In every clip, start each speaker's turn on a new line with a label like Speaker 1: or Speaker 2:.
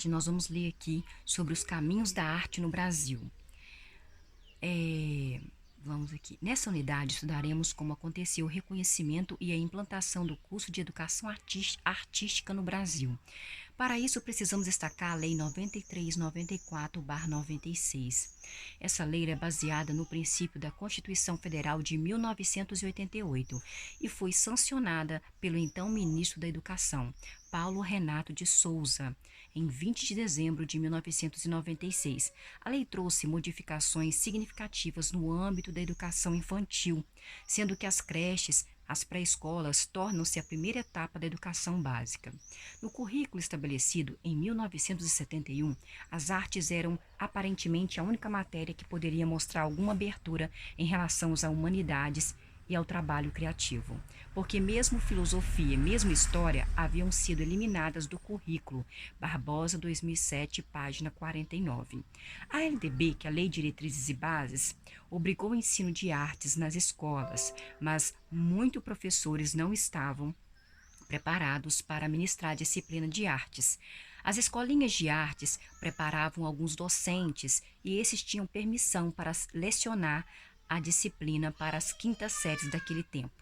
Speaker 1: Nós vamos ler aqui sobre os caminhos da arte no Brasil. É, Vamos aqui. Nessa unidade, estudaremos como aconteceu o reconhecimento e a implantação do curso de educação artística no Brasil. Para isso, precisamos destacar a Lei 9394/96. Essa lei é baseada no princípio da Constituição Federal de 1988 e foi sancionada pelo então ministro da Educação, Paulo Renato de Souza, em 20 de dezembro de 1996. A lei trouxe modificações significativas no âmbito da educação infantil, sendo que as creches, as pré-escolas tornam-se a primeira etapa da educação básica. No currículo estabelecido em 1971, as artes eram aparentemente a única matéria que poderia mostrar alguma abertura em relação às humanidades e ao trabalho criativo, porque mesmo filosofia, mesmo história haviam sido eliminadas do currículo. Barbosa, 2007, página 49. A LDB, que é a Lei de Diretrizes e Bases, obrigou o ensino de artes nas escolas, mas muitos professores não estavam preparados para ministrar a disciplina de artes. As escolinhas de artes preparavam alguns docentes e esses tinham permissão para lecionar a disciplina para as quintas séries daquele tempo.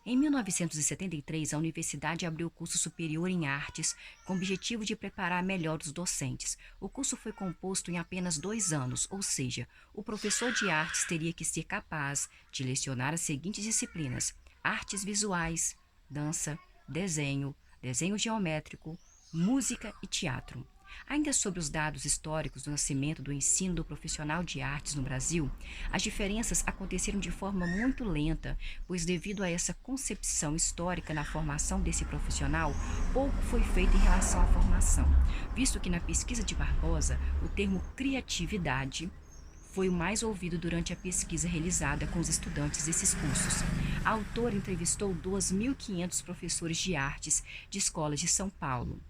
Speaker 1: Em 1973, a universidade abriu o curso superior em artes com o objetivo de preparar melhor os docentes. O curso foi composto em apenas 2 anos, ou seja, o professor de artes teria que ser capaz de lecionar as seguintes disciplinas: artes visuais, dança, desenho, desenho geométrico, música e teatro. Ainda sobre os dados históricos do nascimento do ensino do profissional de artes no Brasil, as diferenças aconteceram de forma muito lenta, pois devido a essa concepção histórica na formação desse profissional, pouco foi feito em relação à formação, visto que na pesquisa de Barbosa, o termo criatividade foi o mais ouvido durante a pesquisa realizada com os estudantes desses cursos. A autora entrevistou 2.500 professores de artes de escolas de São Paulo.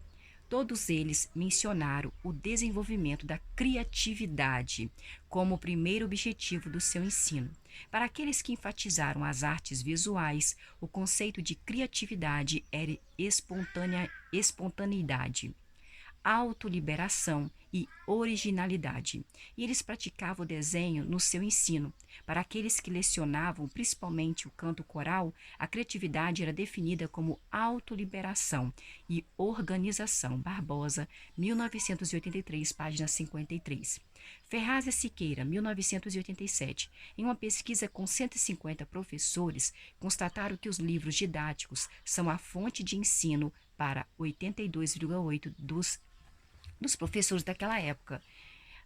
Speaker 1: Todos eles mencionaram o desenvolvimento da criatividade como o primeiro objetivo do seu ensino. Para aqueles que enfatizaram as artes visuais, o conceito de criatividade era espontaneidade, autoliberação e originalidade. E eles praticavam o desenho no seu ensino. Para aqueles que lecionavam principalmente o canto coral, a criatividade era definida como autoliberação e organização. Barbosa, 1983, página 53. Ferraz e Siqueira, 1987. Em uma pesquisa com 150 professores, constataram que os livros didáticos são a fonte de ensino para 82,8% dos professores daquela época.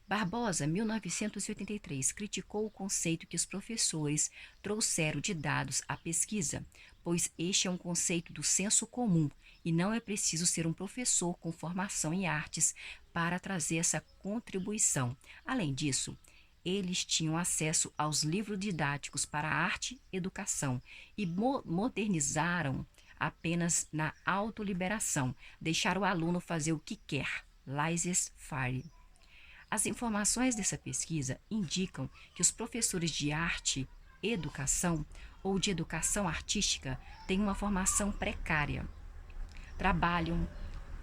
Speaker 1: Barbosa, 1983, criticou o conceito que os professores trouxeram de dados à pesquisa, pois este é um conceito do senso comum e não é preciso ser um professor com formação em artes para trazer essa contribuição. Além disso, eles tinham acesso aos livros didáticos para arte e educação e modernizaram apenas na autoliberação, deixar o aluno fazer o que quer. Laissez-faire. As informações dessa pesquisa indicam que os professores de arte e educação ou de educação artística têm uma formação precária, trabalham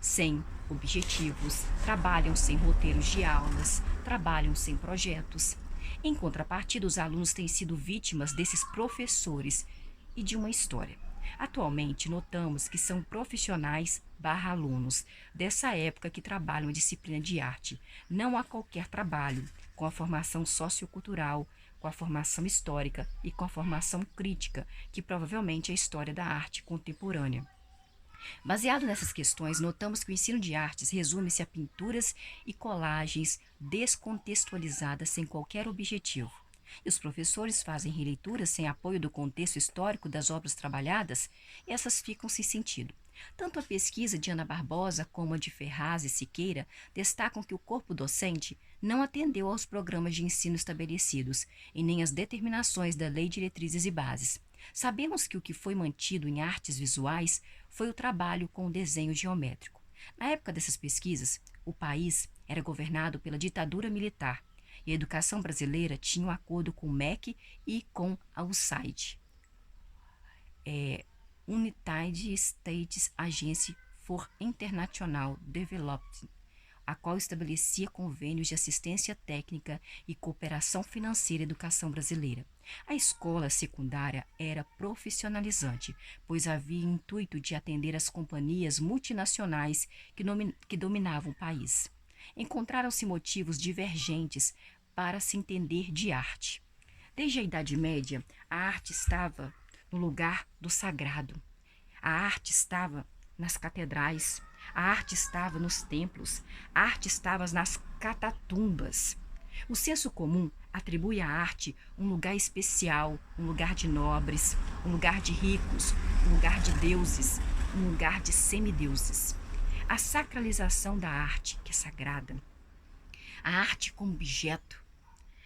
Speaker 1: sem objetivos, trabalham sem roteiros de aulas, trabalham sem projetos. Em contrapartida, os alunos têm sido vítimas desses professores e de uma história. Atualmente, notamos que são profissionais barra alunos dessa época que trabalham a disciplina de arte. Não há qualquer trabalho com a formação sociocultural, com a formação histórica e com a formação crítica, que provavelmente é a história da arte contemporânea. Baseado nessas questões, notamos que o ensino de artes resume-se a pinturas e colagens descontextualizadas sem qualquer objetivo. E os professores fazem releituras sem apoio do contexto histórico das obras trabalhadas, e essas ficam sem sentido. Tanto a pesquisa de Ana Barbosa como a de Ferraz e Siqueira destacam que o corpo docente não atendeu aos programas de ensino estabelecidos e nem às determinações da Lei de Diretrizes e Bases. Sabemos que o que foi mantido em artes visuais foi o trabalho com o desenho geométrico. Na época dessas pesquisas, o país era governado pela ditadura militar e a educação brasileira tinha um acordo com o MEC e com a USAID, United States Agency for International Development, a qual estabelecia convênios de assistência técnica e cooperação financeira à educação brasileira. A escola secundária era profissionalizante, pois havia intuito de atender às companhias multinacionais que dominavam o país. Encontraram-se motivos divergentes para se entender de arte. Desde a Idade Média, a arte estava no lugar do sagrado. A arte estava nas catedrais, a arte estava nos templos, a arte estava nas catatumbas. O senso comum atribui à arte um lugar especial, um lugar de nobres, um lugar de ricos, um lugar de deuses, um lugar de semideuses. A sacralização da arte, que é sagrada, a arte como objeto,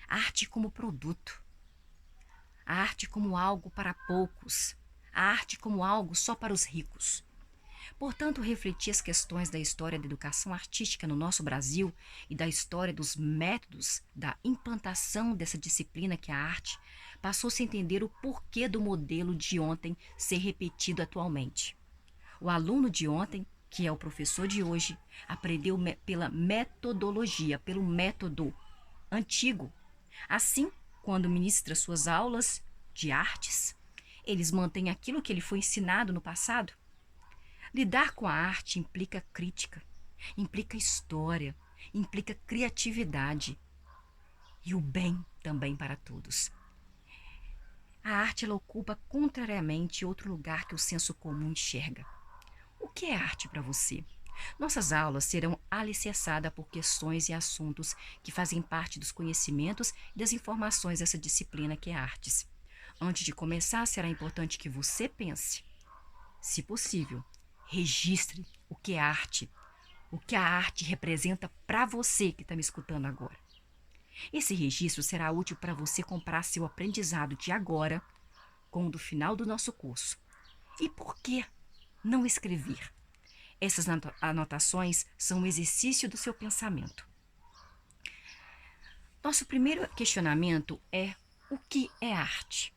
Speaker 1: a arte como produto, a arte como algo para poucos, a arte como algo só para os ricos. Portanto, refletir as questões da história da educação artística no nosso Brasil e da história dos métodos da implantação dessa disciplina que é a arte, passou-se a entender o porquê do modelo de ontem ser repetido atualmente. O aluno de ontem, que é o professor de hoje, aprendeu pela metodologia, pelo método antigo. Assim, quando ministra suas aulas de artes, eles mantêm aquilo que ele foi ensinado no passado. Lidar com a arte implica crítica, implica história, implica criatividade e o bem também para todos. A arte ela ocupa contrariamente outro lugar que o senso comum enxerga. O que é arte para você? Nossas aulas serão alicerçadas por questões e assuntos que fazem parte dos conhecimentos e das informações dessa disciplina que é artes. Antes de começar, será importante que você pense. Se possível, registre o que é arte, o que a arte representa para você que está me escutando agora. Esse registro será útil para você comparar seu aprendizado de agora com o do final do nosso curso. E por que não escrever? Essas anotações são um exercício do seu pensamento. Nosso primeiro questionamento é: o que é arte?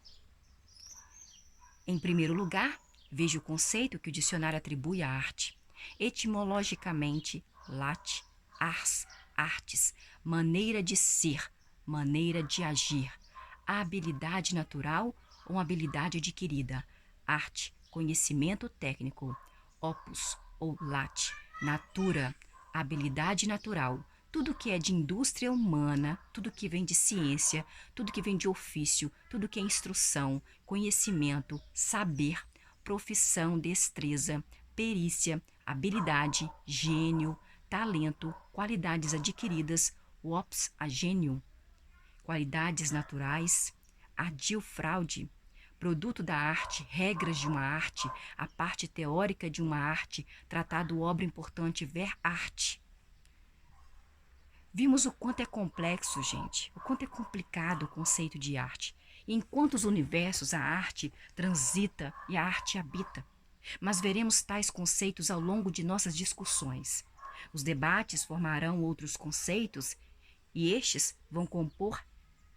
Speaker 1: Em primeiro lugar, veja o conceito que o dicionário atribui à arte. Etimologicamente, late, ars, artes, maneira de ser, maneira de agir, habilidade natural ou habilidade adquirida, arte, conhecimento técnico, opus ou late, natura, habilidade natural, tudo que é de indústria humana, tudo que vem de ciência, tudo que vem de ofício, tudo que é instrução, conhecimento, saber, profissão, destreza, perícia, habilidade, gênio, talento, qualidades adquiridas, ops a gênio, qualidades naturais, ardil fraude, produto da arte, regras de uma arte, a parte teórica de uma arte, tratado obra importante ver arte. Vimos o quanto é complexo, gente, o quanto é complicado o conceito de arte. E em quantos universos a arte transita e a arte habita. Mas veremos tais conceitos ao longo de nossas discussões. Os debates formarão outros conceitos e estes vão compor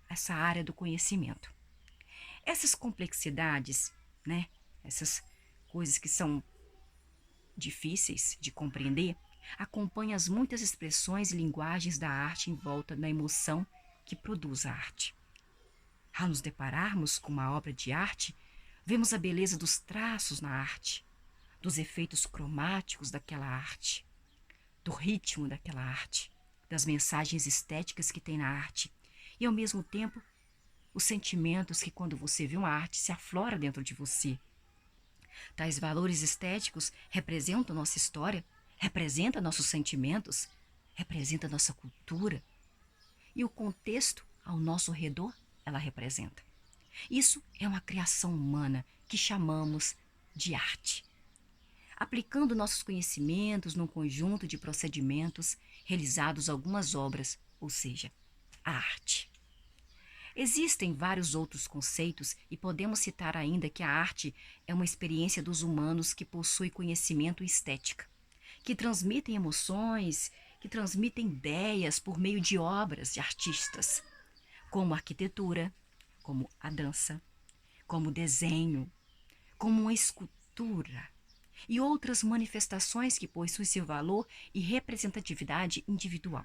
Speaker 1: essa área do conhecimento. Essas complexidades, né, essas coisas que são difíceis de compreender, acompanham as muitas expressões e linguagens da arte em volta da emoção que produz a arte. Ao nos depararmos com uma obra de arte, vemos a beleza dos traços na arte, dos efeitos cromáticos daquela arte, do ritmo daquela arte, das mensagens estéticas que tem na arte e, ao mesmo tempo, os sentimentos que, quando você vê uma arte, se aflora dentro de você. Tais valores estéticos representam nossa história, representam nossos sentimentos, representam nossa cultura. E o contexto ao nosso redor, ela representa. Isso é uma criação humana que chamamos de arte. Aplicando nossos conhecimentos num conjunto de procedimentos, realizados algumas obras, ou seja, a arte. Existem vários outros conceitos e podemos citar ainda que a arte é uma experiência dos humanos que possui conhecimento e estética, que transmitem emoções, que transmitem ideias por meio de obras de artistas, como a arquitetura, como a dança, como o desenho, como uma escultura. e outras manifestações que possuem seu valor e representatividade individual.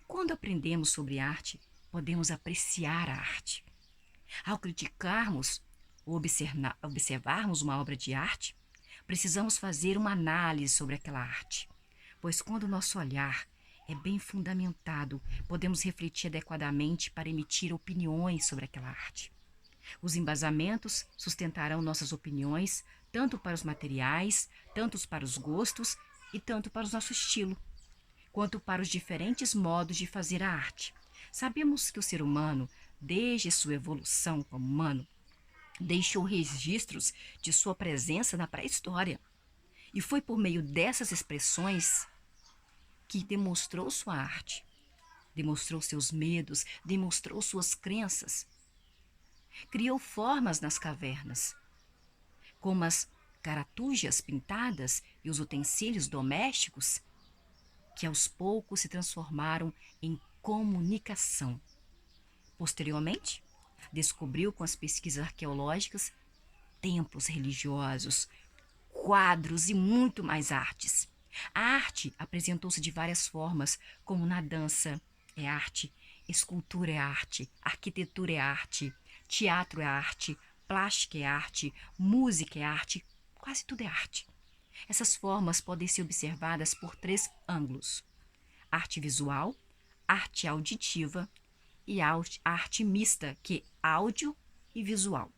Speaker 1: Quando aprendemos sobre arte, podemos apreciar a arte. Ao criticarmos ou observarmos uma obra de arte, precisamos fazer uma análise sobre aquela arte, pois quando o nosso olhar é bem fundamentado, podemos refletir adequadamente para emitir opiniões sobre aquela arte. Os embasamentos sustentarão nossas opiniões, tanto para os materiais, tanto para os gostos e tanto para o nosso estilo, quanto para os diferentes modos de fazer a arte. Sabemos que o ser humano, desde sua evolução como humano, deixou registros de sua presença na pré-história. E foi por meio dessas expressões que demonstrou sua arte, demonstrou seus medos, demonstrou suas crenças. Criou formas nas cavernas, como as caratujas pintadas e os utensílios domésticos, que aos poucos se transformaram em comunicação. Posteriormente, descobriu com as pesquisas arqueológicas templos religiosos, quadros e muito mais artes. A arte apresentou-se de várias formas, como na dança é arte, escultura é arte, arquitetura é arte, teatro é arte, plástica é arte, música é arte, quase tudo é arte. Essas formas podem ser observadas por 3 ângulos: arte visual, arte auditiva e arte mista, que é áudio e visual.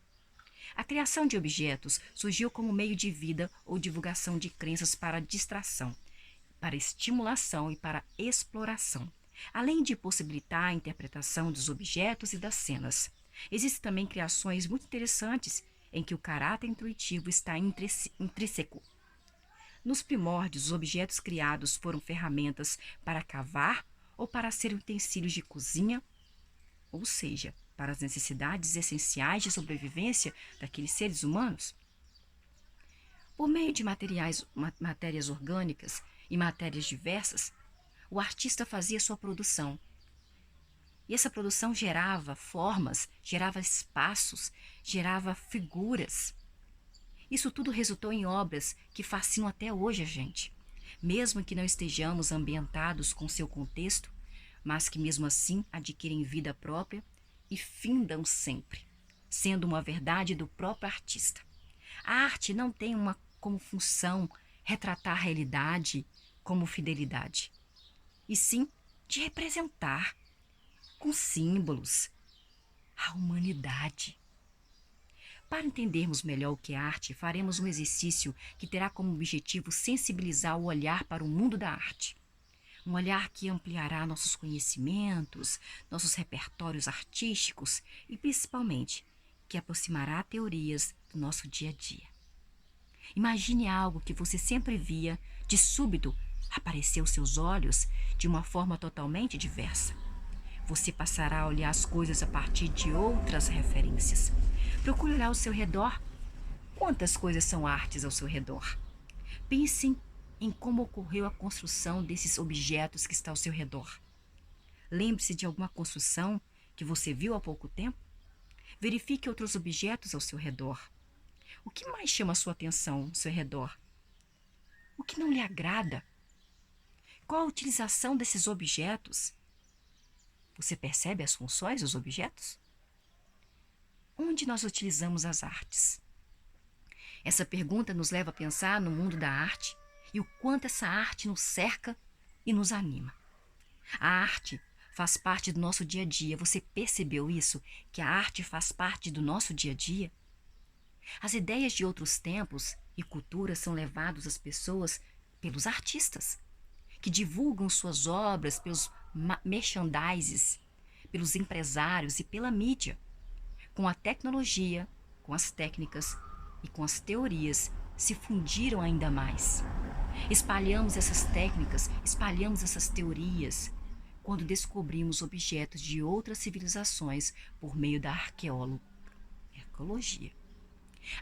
Speaker 1: A criação de objetos surgiu como meio de vida ou divulgação de crenças para distração, para estimulação e para exploração, além de possibilitar a interpretação dos objetos e das cenas. Existem também criações muito interessantes em que o caráter intuitivo está intrínseco. Nos primórdios, os objetos criados foram ferramentas para cavar ou para ser utensílios de cozinha, ou seja, para as necessidades essenciais de sobrevivência daqueles seres humanos. Por meio de matérias orgânicas e matérias diversas, o artista fazia sua produção. E essa produção gerava formas, gerava espaços, gerava figuras. Isso tudo resultou em obras que fascinam até hoje a gente, mesmo que não estejamos ambientados com seu contexto, mas que mesmo assim adquirem vida própria e findam sempre, sendo uma verdade do próprio artista. A arte não tem como função retratar a realidade como fidelidade, e sim de representar, com símbolos, a humanidade. Para entendermos melhor o que é arte, faremos um exercício que terá como objetivo sensibilizar o olhar para o mundo da arte. Um olhar que ampliará nossos conhecimentos, nossos repertórios artísticos e, principalmente, que aproximará teorias do nosso dia a dia. Imagine algo que você sempre via, de súbito aparecer aos seus olhos de uma forma totalmente diversa. Você passará a olhar as coisas a partir de outras referências. Procure olhar ao seu redor. Quantas coisas são artes ao seu redor? Pensem em como ocorreu a construção desses objetos que estão ao seu redor. Lembre-se de alguma construção que você viu há pouco tempo. Verifique outros objetos ao seu redor. O que mais chama a sua atenção ao seu redor? O que não lhe agrada? Qual a utilização desses objetos? Você percebe as funções dos objetos? Onde nós utilizamos as artes? Essa pergunta nos leva a pensar no mundo da arte e o quanto essa arte nos cerca e nos anima. A arte faz parte do nosso dia a dia. Você percebeu isso? Que a arte faz parte do nosso dia a dia? As ideias de outros tempos e culturas são levadas às pessoas pelos artistas, que divulgam suas obras pelos merchandises, pelos empresários e pela mídia. Com a tecnologia, com as técnicas e com as teorias, se fundiram ainda mais. Espalhamos essas técnicas, espalhamos essas teorias, quando descobrimos objetos de outras civilizações por meio da arqueologia.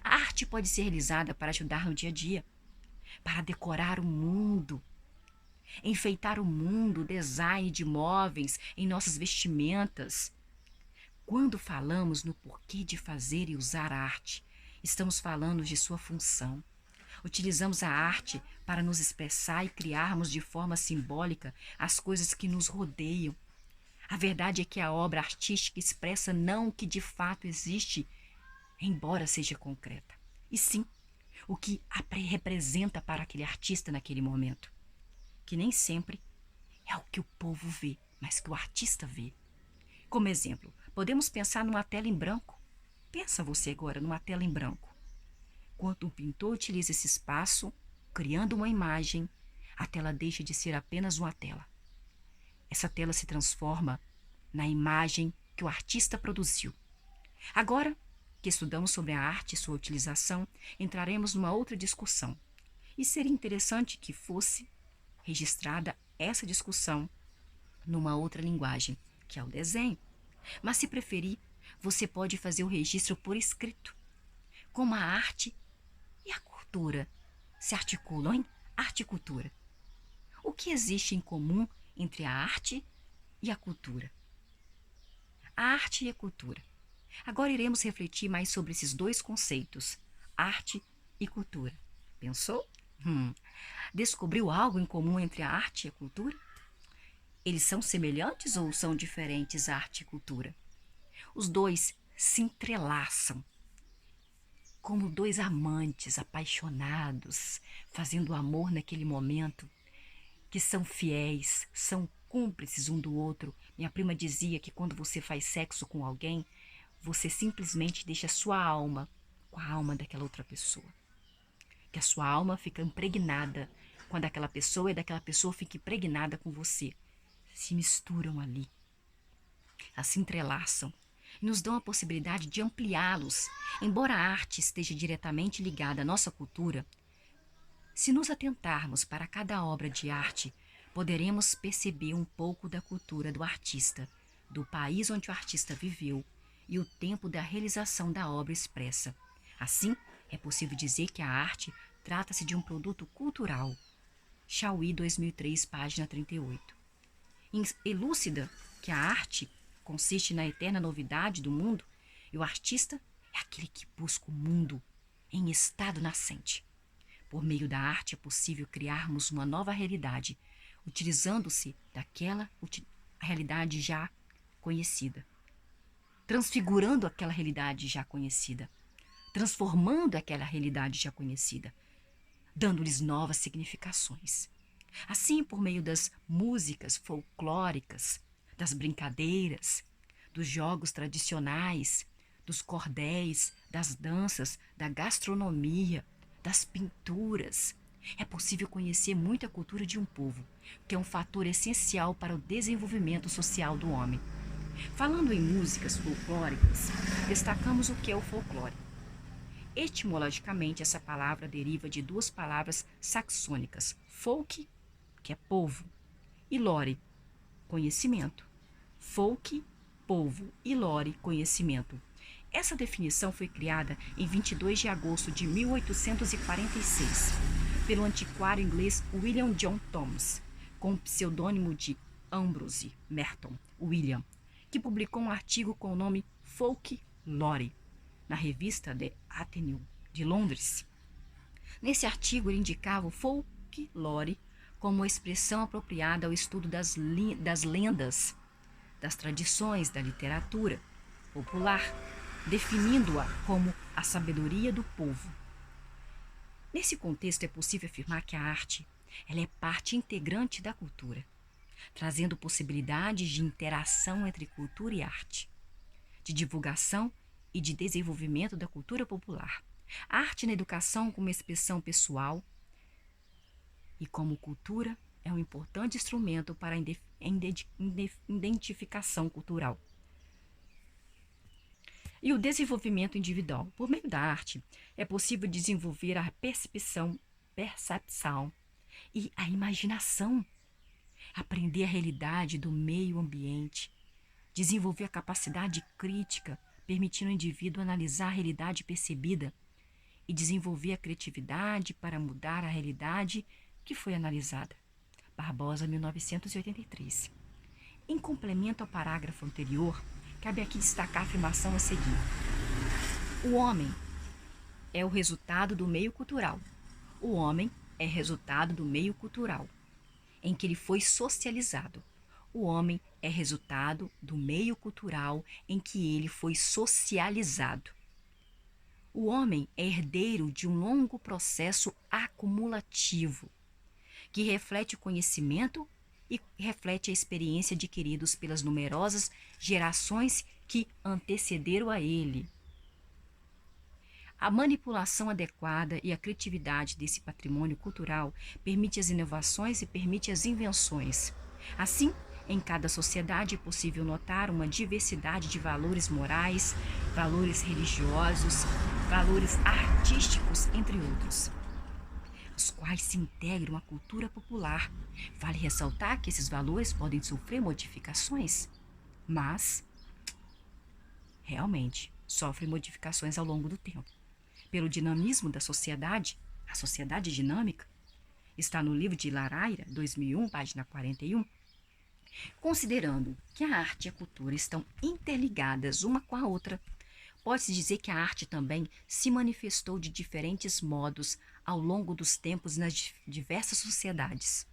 Speaker 1: A arte pode ser realizada para ajudar no dia a dia, para decorar o mundo, enfeitar o mundo, design de móveis em nossas vestimentas. Quando falamos no porquê de fazer e usar a arte, estamos falando de sua função. Utilizamos a arte para nos expressar e criarmos de forma simbólica as coisas que nos rodeiam. A verdade é que a obra artística expressa não o que de fato existe, embora seja concreta, e sim o que representa para aquele artista naquele momento, que nem sempre é o que o povo vê, mas que o artista vê. Como exemplo, podemos pensar numa tela em branco. Pensa você agora numa tela em branco. Quando um pintor utiliza esse espaço, criando uma imagem, a tela deixa de ser apenas uma tela. Essa tela se transforma na imagem que o artista produziu. Agora que estudamos sobre a arte e sua utilização, entraremos numa outra discussão. E seria interessante que fosse registrada essa discussão numa outra linguagem, que é o desenho. Mas se preferir, você pode fazer o registro por escrito. Como a arte e a cultura se articulam em arte e cultura. O que existe em comum entre a arte e a cultura? A arte e a cultura. Agora iremos refletir mais sobre esses dois conceitos, arte e cultura. Pensou? Descobriu algo em comum entre a arte e a cultura? Eles são semelhantes ou são diferentes, arte e cultura? Os dois se entrelaçam, como dois amantes apaixonados, fazendo amor naquele momento, que são fiéis, são cúmplices um do outro. Minha prima dizia que quando você faz sexo com alguém, você simplesmente deixa a sua alma com a alma daquela outra pessoa. Que a sua alma fica impregnada quando aquela pessoa e daquela pessoa fica impregnada com você. Se misturam ali, se entrelaçam e nos dão a possibilidade de ampliá-los. Embora a arte esteja diretamente ligada à nossa cultura, se nos atentarmos para cada obra de arte, poderemos perceber um pouco da cultura do artista, do país onde o artista viveu e o tempo da realização da obra expressa. Assim, é possível dizer que a arte trata-se de um produto cultural. Chauí, 2003, página 38. Elúcida que a arte consiste na eterna novidade do mundo e o artista é aquele que busca o mundo em estado nascente. Por meio da arte é possível criarmos uma nova realidade, utilizando-se daquela realidade já conhecida, transfigurando aquela realidade já conhecida, transformando aquela realidade já conhecida, dando-lhes novas significações. Assim, por meio das músicas folclóricas, das brincadeiras, dos jogos tradicionais, dos cordéis, das danças, da gastronomia, das pinturas, é possível conhecer muita cultura de um povo, que é um fator essencial para o desenvolvimento social do homem. Falando em músicas folclóricas, destacamos o que é o folclore. Etimologicamente, essa palavra deriva de duas palavras saxônicas, folk, que é povo, e lore, conhecimento. Folk, povo, e lore, conhecimento. Essa definição foi criada em 22 de agosto de 1846 pelo antiquário inglês William John Thomas, com o pseudônimo de Ambrose Merton William, que publicou um artigo com o nome Folklore na revista The Athenaeum de Londres. Nesse artigo ele indicava o folklore como uma expressão apropriada ao estudo das lendas, das tradições da literatura popular, definindo-a como a sabedoria do povo. Nesse contexto é possível afirmar que a arte ela é parte integrante da cultura, trazendo possibilidades de interação entre cultura e arte, de divulgação e de desenvolvimento da cultura popular. A arte na educação como expressão pessoal e como cultura é um importante instrumento para a identificação cultural. E o desenvolvimento individual. Por meio da arte, é possível desenvolver a percepção e a imaginação, aprender a realidade do meio ambiente, desenvolver a capacidade crítica, permitindo ao indivíduo analisar a realidade percebida e desenvolver a criatividade para mudar a realidade que foi analisada. Barbosa, 1983. Em complemento ao parágrafo anterior, cabe aqui destacar a afirmação a seguir. O homem é o resultado do meio cultural. O homem é resultado do meio cultural em que ele foi socializado. O homem é resultado do meio cultural em que ele foi socializado. O homem é herdeiro de um longo processo acumulativo, que reflete o conhecimento e reflete a experiência adquiridos pelas numerosas gerações que antecederam a ele. A manipulação adequada e a criatividade desse patrimônio cultural permite as inovações e permite as invenções. Assim, em cada sociedade é possível notar uma diversidade de valores morais, valores religiosos, valores artísticos, entre outros, os quais se integram à cultura popular. Vale ressaltar que esses valores podem sofrer modificações, mas realmente sofrem modificações ao longo do tempo. Pelo dinamismo da sociedade, a sociedade dinâmica, está no livro de Laraira, 2001, página 41, considerando que a arte e a cultura estão interligadas uma com a outra, pode-se dizer que a arte também se manifestou de diferentes modos ao longo dos tempos nas diversas sociedades.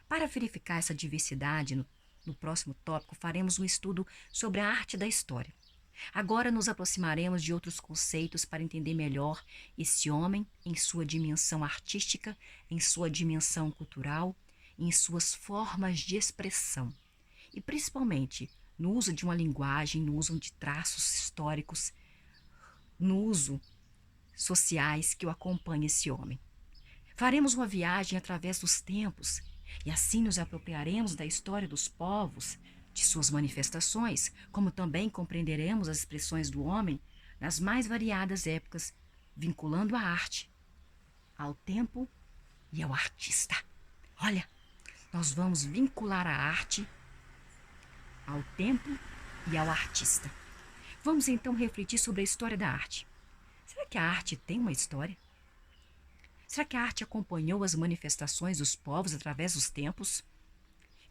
Speaker 1: Para verificar essa diversidade, no próximo tópico faremos um estudo sobre a arte da história. Agora nos aproximaremos de outros conceitos para entender melhor esse homem em sua dimensão artística, em sua dimensão cultural, em suas formas de expressão e principalmente no uso de uma linguagem, no uso de traços históricos, no uso sociais que o acompanham esse homem. Faremos uma viagem através dos tempos e assim nos apropriaremos da história dos povos, de suas manifestações, como também compreenderemos as expressões do homem nas mais variadas épocas, vinculando a arte ao tempo e ao artista. Olha, nós vamos vincular a arte ao tempo e ao artista. Vamos então refletir sobre a história da arte. Será que a arte tem uma história? Será que a arte acompanhou as manifestações dos povos através dos tempos?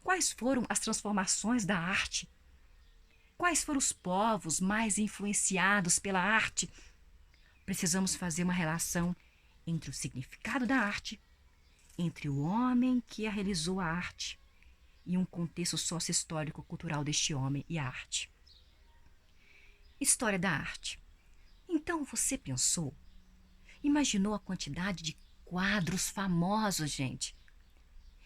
Speaker 1: Quais foram as transformações da arte? Quais foram os povos mais influenciados pela arte? Precisamos fazer uma relação entre o significado da arte, entre o homem que a realizou a arte e um contexto sócio-histórico-cultural deste homem e a arte. História da arte. Então você pensou, imaginou a quantidade de quadros famosos, gente,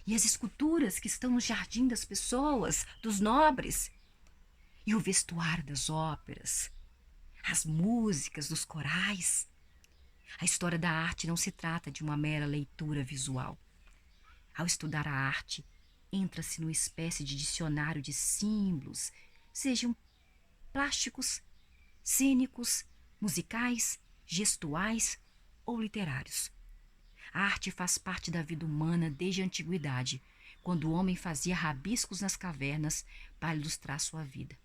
Speaker 1: e as esculturas que estão no jardim das pessoas, dos nobres, e o vestuário das óperas, as músicas dos corais. A história da arte não se trata de uma mera leitura visual. Ao estudar a arte, entra-se numa espécie de dicionário de símbolos, sejam plásticos, cênicos, musicais, gestuais ou literários. A arte faz parte da vida humana desde a antiguidade, quando o homem fazia rabiscos nas cavernas para ilustrar sua vida,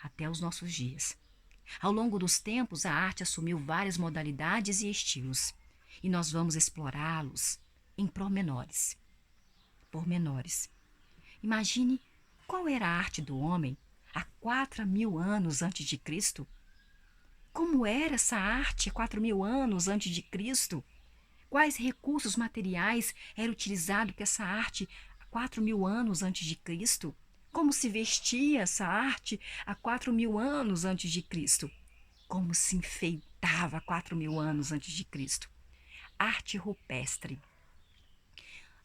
Speaker 1: até os nossos dias. Ao longo dos tempos, a arte assumiu várias modalidades e estilos, e nós vamos explorá-los em pormenores. Imagine qual era a arte do homem há 4.000 anos antes de Cristo. Como era essa arte há 4.000 anos antes de Cristo? Quais recursos materiais eram utilizados por essa arte há 4.000 anos antes de Cristo? Como se vestia essa arte há 4.000 anos antes de Cristo? Como se enfeitava há 4.000 anos antes de Cristo? Arte rupestre.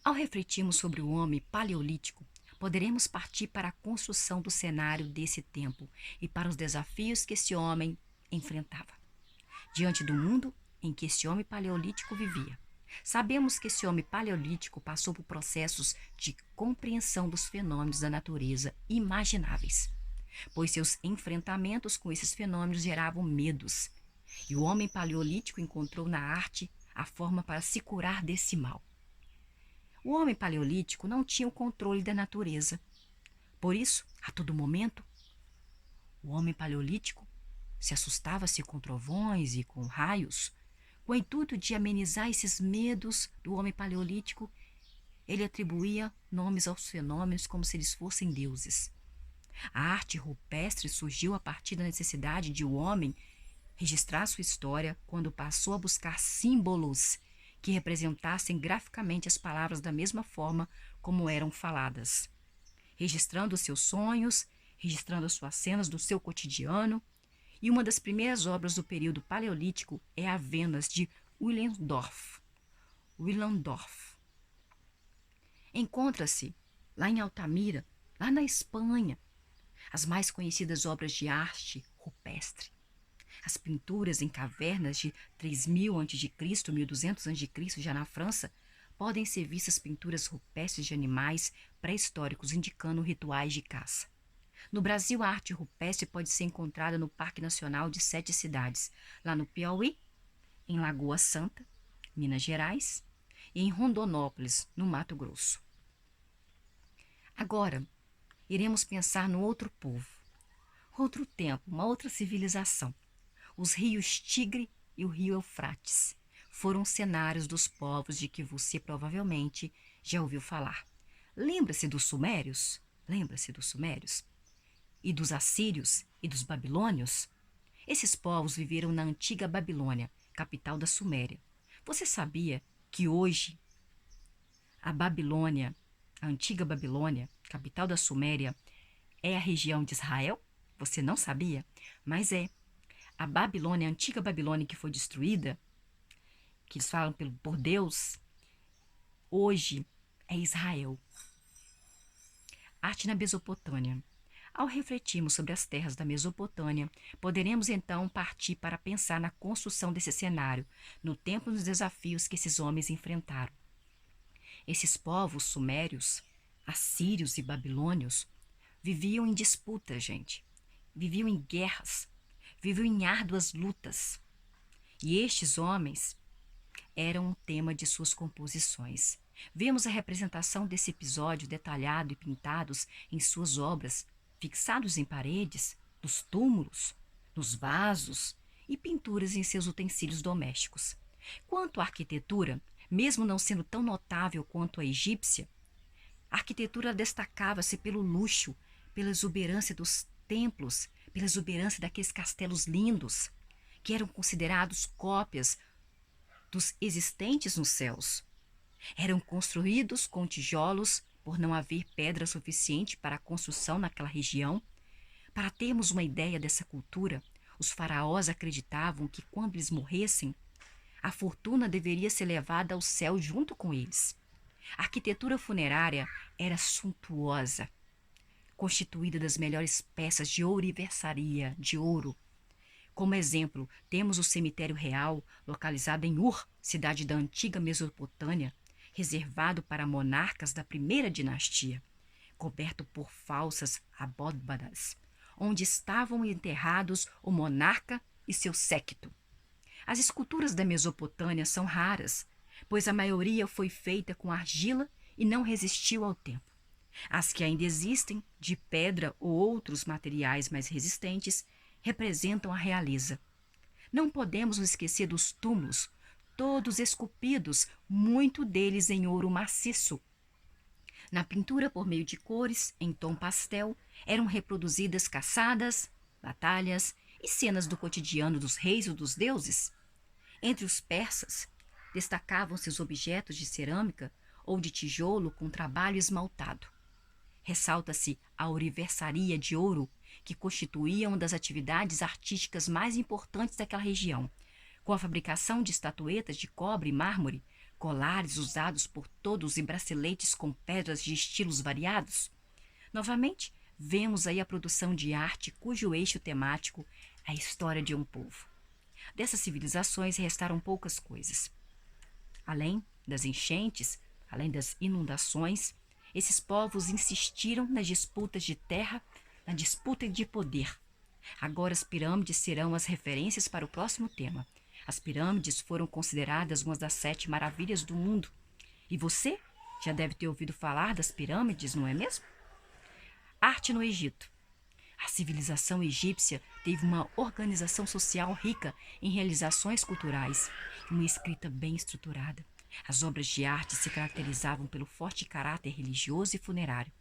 Speaker 1: Ao refletirmos sobre o homem paleolítico, poderemos partir para a construção do cenário desse tempo e para os desafios que esse homem enfrentava diante do mundo em que esse homem paleolítico vivia. Sabemos que esse homem paleolítico passou por processos de compreensão dos fenômenos da natureza imagináveis, pois seus enfrentamentos com esses fenômenos geravam medos, e o homem paleolítico encontrou na arte a forma para se curar desse mal. O homem paleolítico não tinha o controle da natureza. Por isso, a todo momento, o homem paleolítico se assustava-se com trovões e com raios. Com o intuito de amenizar esses medos do homem paleolítico, ele atribuía nomes aos fenômenos como se eles fossem deuses. A arte rupestre surgiu a partir da necessidade de o homem registrar sua história quando passou a buscar símbolos que representassem graficamente as palavras da mesma forma como eram faladas, registrando os seus sonhos, registrando as suas cenas do seu cotidiano. E uma das primeiras obras do período paleolítico é a Vênus de Willendorf. Encontra-se lá em Altamira, lá na Espanha, as mais conhecidas obras de arte rupestre. As pinturas em cavernas de 3000 a.C., 1200 a.C., já na França, podem ser vistas pinturas rupestres de animais pré-históricos indicando rituais de caça. No Brasil, a arte rupestre pode ser encontrada no Parque Nacional de 7 cidades, lá no Piauí, em Lagoa Santa, Minas Gerais, e em Rondonópolis, no Mato Grosso. Agora, iremos pensar no outro povo, outro tempo, uma outra civilização. Os rios Tigre e o rio Eufrates foram cenários dos povos de que você provavelmente já ouviu falar. Lembra-se dos sumérios? Lembra-se dos sumérios? E dos assírios e dos babilônios? Esses povos viveram na antiga Babilônia, capital da Suméria. Você sabia que hoje a Babilônia, a antiga Babilônia, capital da Suméria, é a região de Israel? Você não sabia? Mas é. A Babilônia, a antiga Babilônia que foi destruída, que eles falam por Deus, hoje é Israel. Arte na Mesopotâmia. Ao refletirmos sobre as terras da Mesopotâmia, poderemos então partir para pensar na construção desse cenário, no tempo e nos desafios que esses homens enfrentaram. Esses povos sumérios, assírios e babilônios, viviam em disputas, gente. Viviam em guerras, viviam em árduas lutas. E estes homens eram um tema de suas composições. Vemos a representação desse episódio detalhado e pintados em suas obras, fixados em paredes, nos túmulos, nos vasos e pinturas em seus utensílios domésticos. Quanto à arquitetura, mesmo não sendo tão notável quanto a egípcia, a arquitetura destacava-se pelo luxo, pela exuberância dos templos, pela exuberância daqueles castelos lindos, que eram considerados cópias dos existentes nos céus. Eram construídos com tijolos, por não haver pedra suficiente para a construção naquela região. Para termos uma ideia dessa cultura, os faraós acreditavam que quando eles morressem, a fortuna deveria ser levada ao céu junto com eles. A arquitetura funerária era suntuosa, constituída das melhores peças de ourivesaria, de ouro. Como exemplo, temos o cemitério real, localizado em Ur, cidade da antiga Mesopotâmia, reservado para monarcas da primeira dinastia, coberto por falsas abóbadas, onde estavam enterrados o monarca e seu séquito. As esculturas da Mesopotâmia são raras, pois a maioria foi feita com argila e não resistiu ao tempo. As que ainda existem, de pedra ou outros materiais mais resistentes, representam a realeza. Não podemos nos esquecer dos túmulos, todos esculpidos, muito deles em ouro maciço. Na pintura por meio de cores, em tom pastel, eram reproduzidas caçadas, batalhas e cenas do cotidiano dos reis ou dos deuses. Entre os persas, destacavam-se os objetos de cerâmica ou de tijolo com trabalho esmaltado. Ressalta-se a ourivesaria de ouro, que constituía uma das atividades artísticas mais importantes daquela região, com a fabricação de estatuetas de cobre e mármore, colares usados por todos e braceletes com pedras de estilos variados. Novamente, vemos aí a produção de arte cujo eixo temático é a história de um povo. Dessas civilizações restaram poucas coisas. Além das enchentes, além das inundações, esses povos insistiram nas disputas de terra, na disputa de poder. Agora as pirâmides serão as referências para o próximo tema. As pirâmides foram consideradas uma das 7 maravilhas do mundo. E você já deve ter ouvido falar das pirâmides, não é mesmo? Arte no Egito. A civilização egípcia teve uma organização social rica em realizações culturais e uma escrita bem estruturada. As obras de arte se caracterizavam pelo forte caráter religioso e funerário,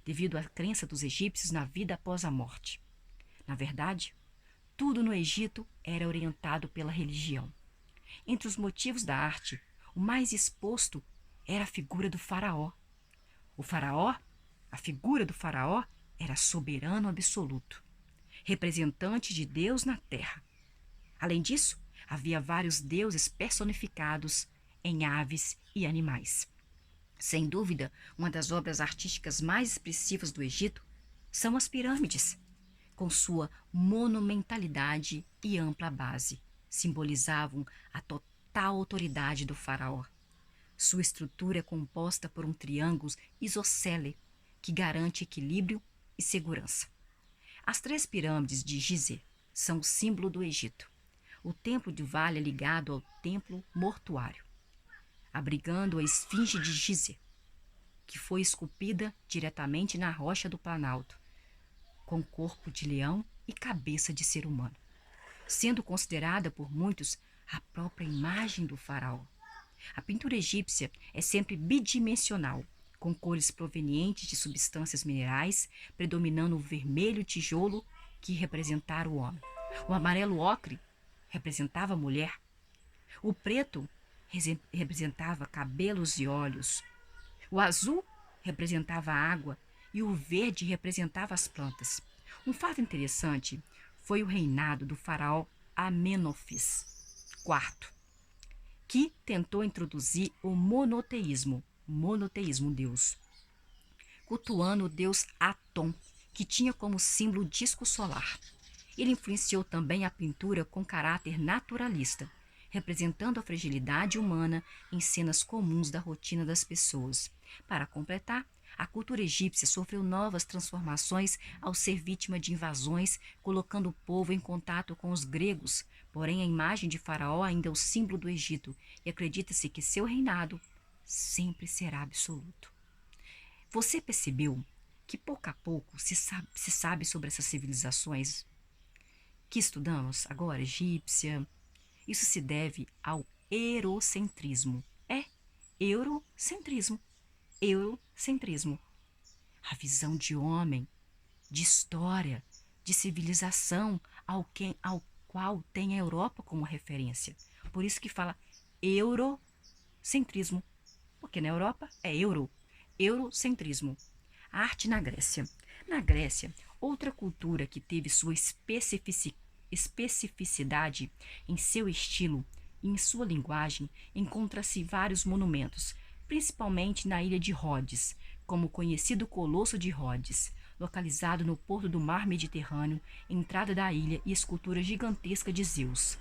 Speaker 1: devido à crença dos egípcios na vida após a morte. Na verdade, tudo no Egito era orientado pela religião. Entre os motivos da arte, o o mais exposto era a figura do faraó. O faraó, a figura do faraó, era soberano absoluto, representante de Deus na terra. Além disso, havia vários deuses personificados em aves e animais. Sem dúvida, uma das obras artísticas mais expressivas do Egito são as pirâmides, com sua monumentalidade e ampla base, simbolizavam a total autoridade do faraó. Sua estrutura é composta por um triângulo isósceles que garante equilíbrio e segurança. As 3 pirâmides de Gizé são o símbolo do Egito. O templo de Vale é ligado ao templo mortuário, abrigando a esfinge de Gizé, que foi esculpida diretamente na rocha do Planalto, com corpo de leão e cabeça de ser humano, sendo considerada por muitos a própria imagem do faraó. A pintura egípcia é sempre bidimensional, com cores provenientes de substâncias minerais, predominando o vermelho tijolo, que representara o homem. O amarelo ocre representava a mulher. O preto representava cabelos e olhos. O azul representava a água e o verde representava as plantas. Um fato interessante foi o reinado do faraó Amenófis IV, que tentou introduzir o monoteísmo, Deus, cultuando o deus Atom, que tinha como símbolo o disco solar. Ele influenciou também a pintura com caráter naturalista, representando a fragilidade humana em cenas comuns da rotina das pessoas. Para completar, a cultura egípcia sofreu novas transformações ao ser vítima de invasões, colocando o povo em contato com os gregos. Porém, a imagem de Faraó ainda é o símbolo do Egito e acredita-se que seu reinado sempre será absoluto. Você percebeu que pouco a pouco se sabe sobre essas civilizações que estudamos agora, egípcia? Isso se deve ao eurocentrismo. Eurocentrismo. Eurocentrismo. A visão de homem, de história, de civilização ao qual tem a Europa como referência. Por isso que fala eurocentrismo. Porque na Europa é eurocentrismo. A arte na Grécia. Na Grécia, outra cultura que teve sua especificidade em seu estilo e em sua linguagem, encontra-se vários monumentos, principalmente na ilha de Rhodes, como o conhecido Colosso de Rhodes, localizado no porto do mar Mediterrâneo, entrada da ilha e escultura gigantesca de Zeus.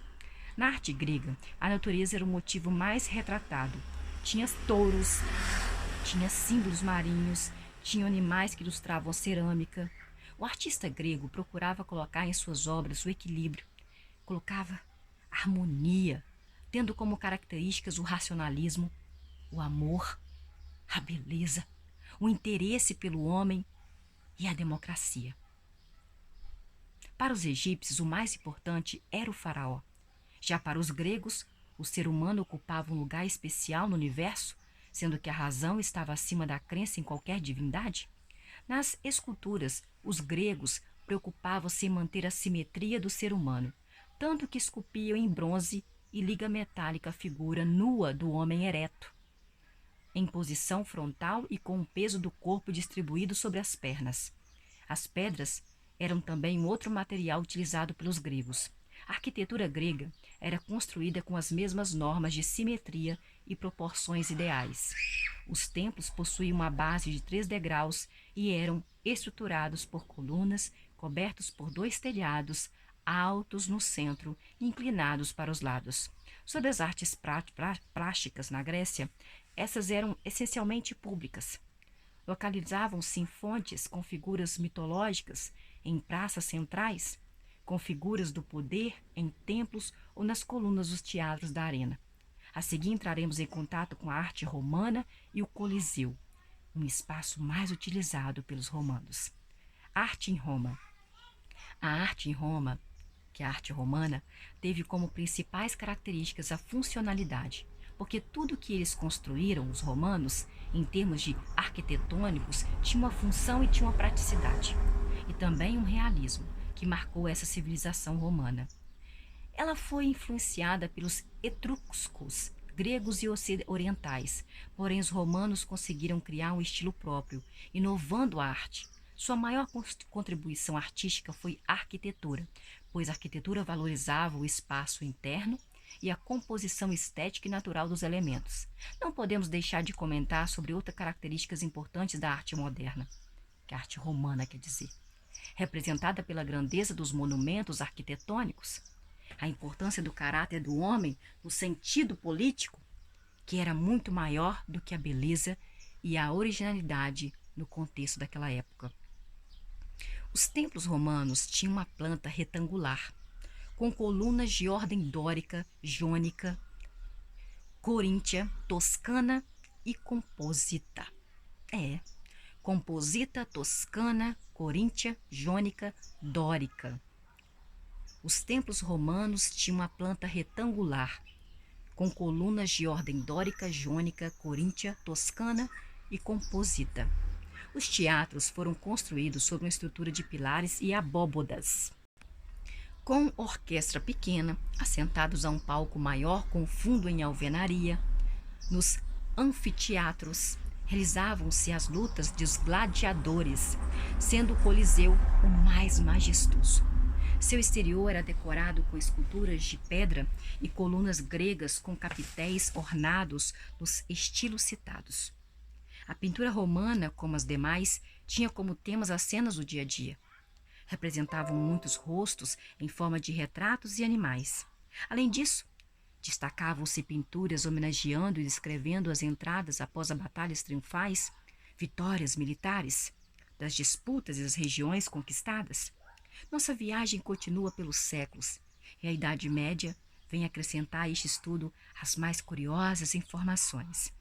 Speaker 1: Na arte grega, a natureza era o motivo mais retratado. Tinha touros, tinha símbolos marinhos, tinha animais que ilustravam a cerâmica. O artista grego procurava colocar em suas obras o equilíbrio, colocava harmonia, tendo como características o racionalismo, o amor, a beleza, o interesse pelo homem e a democracia. Para os egípcios, o mais importante era o faraó. Já para os gregos, o ser humano ocupava um lugar especial no universo, sendo que a razão estava acima da crença em qualquer divindade. Nas esculturas, os gregos preocupavam-se em manter a simetria do ser humano, tanto que esculpiam em bronze e liga metálica a figura nua do homem ereto, em posição frontal e com o peso do corpo distribuído sobre as pernas. As pedras eram também um outro material utilizado pelos gregos. A arquitetura grega era construída com as mesmas normas de simetria e proporções ideais. Os templos possuíam uma base de 3 degraus e eram estruturados por colunas, cobertos por 2 telhados, altos no centro e inclinados para os lados. Sobre as artes plásticas na Grécia, essas eram essencialmente públicas. Localizavam-se em fontes com figuras mitológicas, em praças centrais, com figuras do poder em templos ou nas colunas dos teatros da arena. A seguir entraremos em contato com a arte romana e o Coliseu, um espaço mais utilizado pelos romanos. Arte em Roma. A arte em Roma, que é a arte romana, teve como principais características a funcionalidade, porque tudo que eles construíram, os romanos, em termos de arquitetônicos, tinha uma função e tinha uma praticidade. E também um realismo, que marcou essa civilização romana. Ela foi influenciada pelos etruscos, gregos e orientais, porém os romanos conseguiram criar um estilo próprio, inovando a arte. Sua maior contribuição artística foi a arquitetura, pois a arquitetura valorizava o espaço interno e a composição estética e natural dos elementos. Não podemos deixar de comentar sobre outras características importantes da arte moderna, que é a arte romana, quer dizer, representada pela grandeza dos monumentos arquitetônicos, a importância do caráter do homem no sentido político, que era muito maior do que a beleza e a originalidade no contexto daquela época. Os templos romanos tinham uma planta retangular, com colunas de ordem dórica, jônica, coríntia, toscana e composita. Composita, toscana, coríntia, jônica, dórica. Os templos romanos tinham uma planta retangular, com colunas de ordem dórica, jônica, coríntia, toscana e composita. Os teatros foram construídos sobre uma estrutura de pilares e abóbodas, com orquestra pequena, assentados a um palco maior com fundo em alvenaria. Nos anfiteatros realizavam-se as lutas dos gladiadores, sendo o Coliseu o mais majestoso. Seu exterior era decorado com esculturas de pedra e colunas gregas com capitéis ornados nos estilos citados. A pintura romana, como as demais, tinha como temas as cenas do dia a dia. Representavam muitos rostos em forma de retratos e animais. Além disso, destacavam-se pinturas homenageando e descrevendo as entradas após as batalhas triunfais, vitórias militares, das disputas e das regiões conquistadas. Nossa viagem continua pelos séculos, e a Idade Média vem acrescentar a este estudo as mais curiosas informações,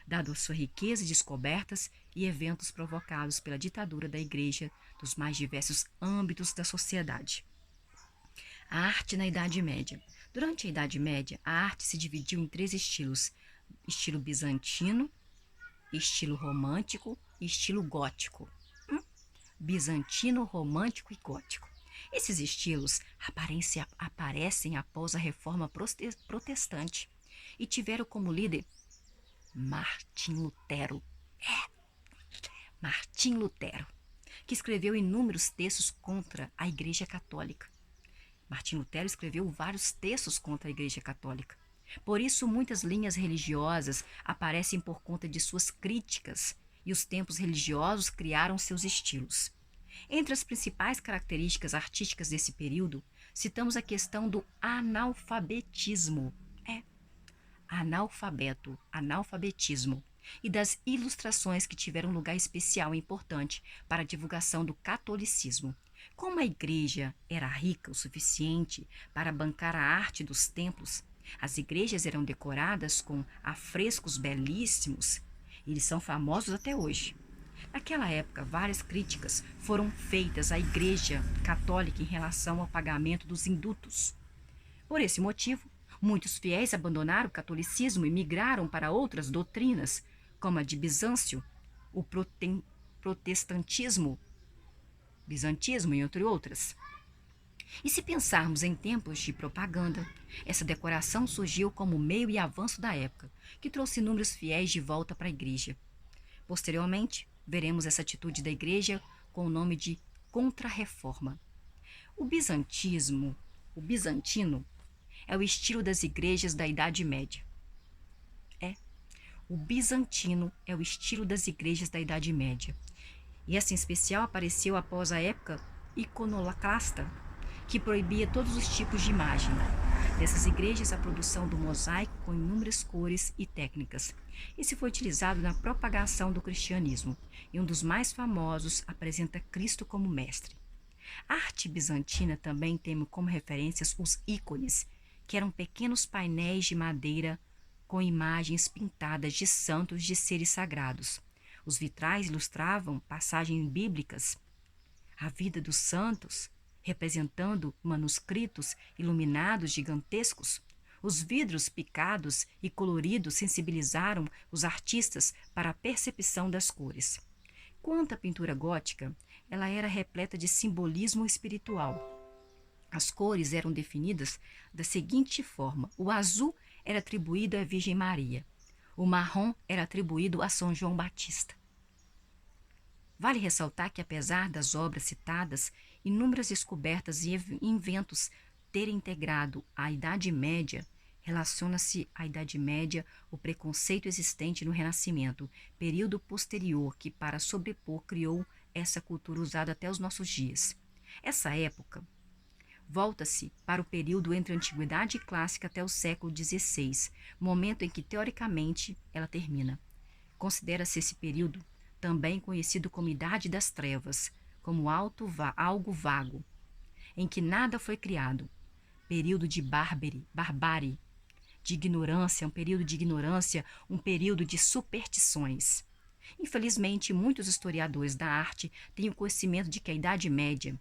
Speaker 1: dado a sua riqueza de descobertas e eventos provocados pela ditadura da Igreja dos mais diversos âmbitos da sociedade. A arte na Idade Média. Durante a Idade Média, a arte se dividiu em 3 estilos: estilo bizantino, estilo romântico e estilo gótico. Bizantino, romântico e gótico. Esses estilos aparecem após a Reforma Protestante e tiveram como líder Martim Lutero. Martim Lutero, que escreveu inúmeros textos contra a Igreja Católica. Martim Lutero escreveu vários textos contra a Igreja Católica. Por isso, muitas linhas religiosas aparecem por conta de suas críticas, e os templos religiosos criaram seus estilos. Entre as principais características artísticas desse período, citamos a questão do analfabetismo. Analfabetismo, e das ilustrações que tiveram lugar especial e importante para a divulgação do catolicismo. Como a igreja era rica o suficiente para bancar a arte dos templos, as igrejas eram decoradas com afrescos belíssimos. Eles são famosos até hoje. Naquela época, várias críticas foram feitas à Igreja Católica em relação ao pagamento dos indutos. Por esse motivo, muitos fiéis abandonaram o catolicismo e migraram para outras doutrinas, como a de Bizâncio, o protestantismo, bizantismo, entre outras. E se pensarmos em tempos de propaganda, essa decoração surgiu como meio e avanço da época, que trouxe inúmeros fiéis de volta para a igreja. Posteriormente, veremos essa atitude da igreja com o nome de Contra-Reforma. O bizantino é o estilo das igrejas da Idade Média. O bizantino é o estilo das igrejas da Idade Média. E essa em especial apareceu após a época iconoclasta, que proibia todos os tipos de imagem. Dessas igrejas, a produção do mosaico com inúmeras cores e técnicas. Esse foi utilizado na propagação do cristianismo, e um dos mais famosos apresenta Cristo como mestre. A arte bizantina também tem como referências os ícones, que eram pequenos painéis de madeira com imagens pintadas de santos de seres sagrados. Os vitrais ilustravam passagens bíblicas, a vida dos santos, representando manuscritos iluminados gigantescos. Os vidros picados e coloridos sensibilizaram os artistas para a percepção das cores. Quanto à pintura gótica, ela era repleta de simbolismo espiritual. As cores eram definidas da seguinte forma: o azul era atribuído à Virgem Maria. O marrom era atribuído a São João Batista. Vale ressaltar que, apesar das obras citadas, inúmeras descobertas e inventos terem integrado a Idade Média, relaciona-se à Idade Média o preconceito existente no Renascimento, período posterior que, para sobrepor, criou essa cultura usada até os nossos dias. Essa época volta-se para o período entre a Antiguidade Clássica até o século XVI, momento em que, teoricamente, ela termina. Considera-se esse período também conhecido como Idade das Trevas, como algo vago, em que nada foi criado, período de barbárie, de ignorância, um período de ignorância, um período de superstições. Infelizmente, muitos historiadores da arte têm o conhecimento de que a Idade Média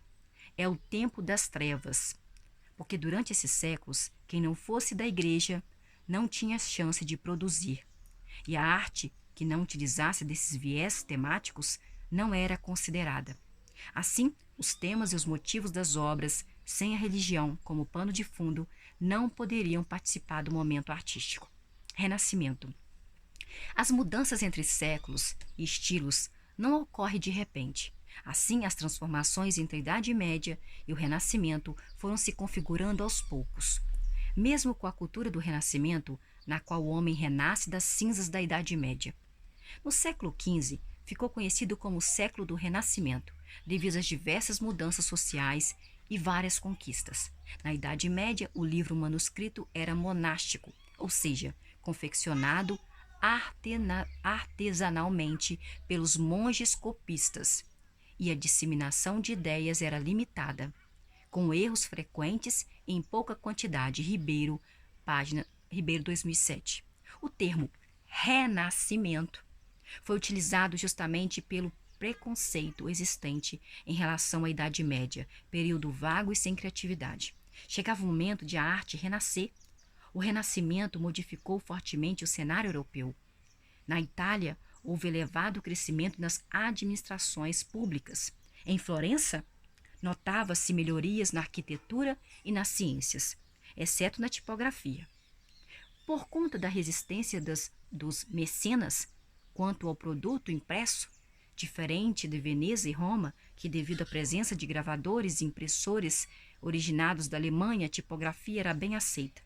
Speaker 1: é o tempo das trevas, porque durante esses séculos, quem não fosse da igreja não tinha chance de produzir, e a arte que não utilizasse desses viés temáticos não era considerada. Assim, os temas e os motivos das obras, sem a religião como pano de fundo, não poderiam participar do momento artístico. Renascimento. As mudanças entre séculos e estilos não ocorrem de repente. Assim, as transformações entre a Idade Média e o Renascimento foram se configurando aos poucos. Mesmo com a cultura do Renascimento, na qual o homem renasce das cinzas da Idade Média. No século XV, ficou conhecido como o século do Renascimento, devido às diversas mudanças sociais e várias conquistas. Na Idade Média, o livro manuscrito era monástico, ou seja, confeccionado artesanalmente pelos monges copistas, e a disseminação de ideias era limitada, com erros frequentes e em pouca quantidade. Ribeiro 2007. O termo renascimento foi utilizado justamente pelo preconceito existente em relação à Idade Média, período vago e sem criatividade. Chegava o momento de a arte renascer. O Renascimento modificou fortemente o cenário europeu. Na Itália, houve elevado crescimento nas administrações públicas. Em Florença, notava-se melhorias na arquitetura e nas ciências, exceto na tipografia. Por conta da resistência dos mecenas quanto ao produto impresso, diferente de Veneza e Roma, que devido à presença de gravadores e impressores originados da Alemanha, a tipografia era bem aceita.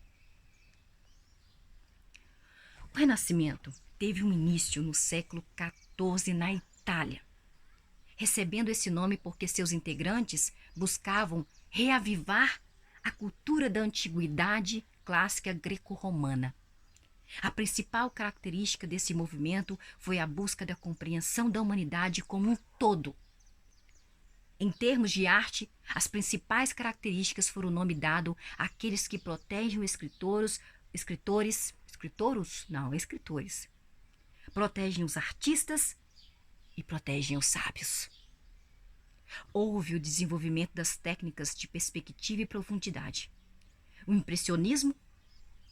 Speaker 1: O Renascimento teve um início no século XIV na Itália, recebendo esse nome porque seus integrantes buscavam reavivar a cultura da antiguidade clássica greco-romana. A principal característica desse movimento foi a busca da compreensão da humanidade como um todo. Em termos de arte, as principais características foram o nome dado àqueles que protegem os escritores, protegem os artistas e protegem os sábios. Houve o desenvolvimento das técnicas de perspectiva e profundidade, o impressionismo,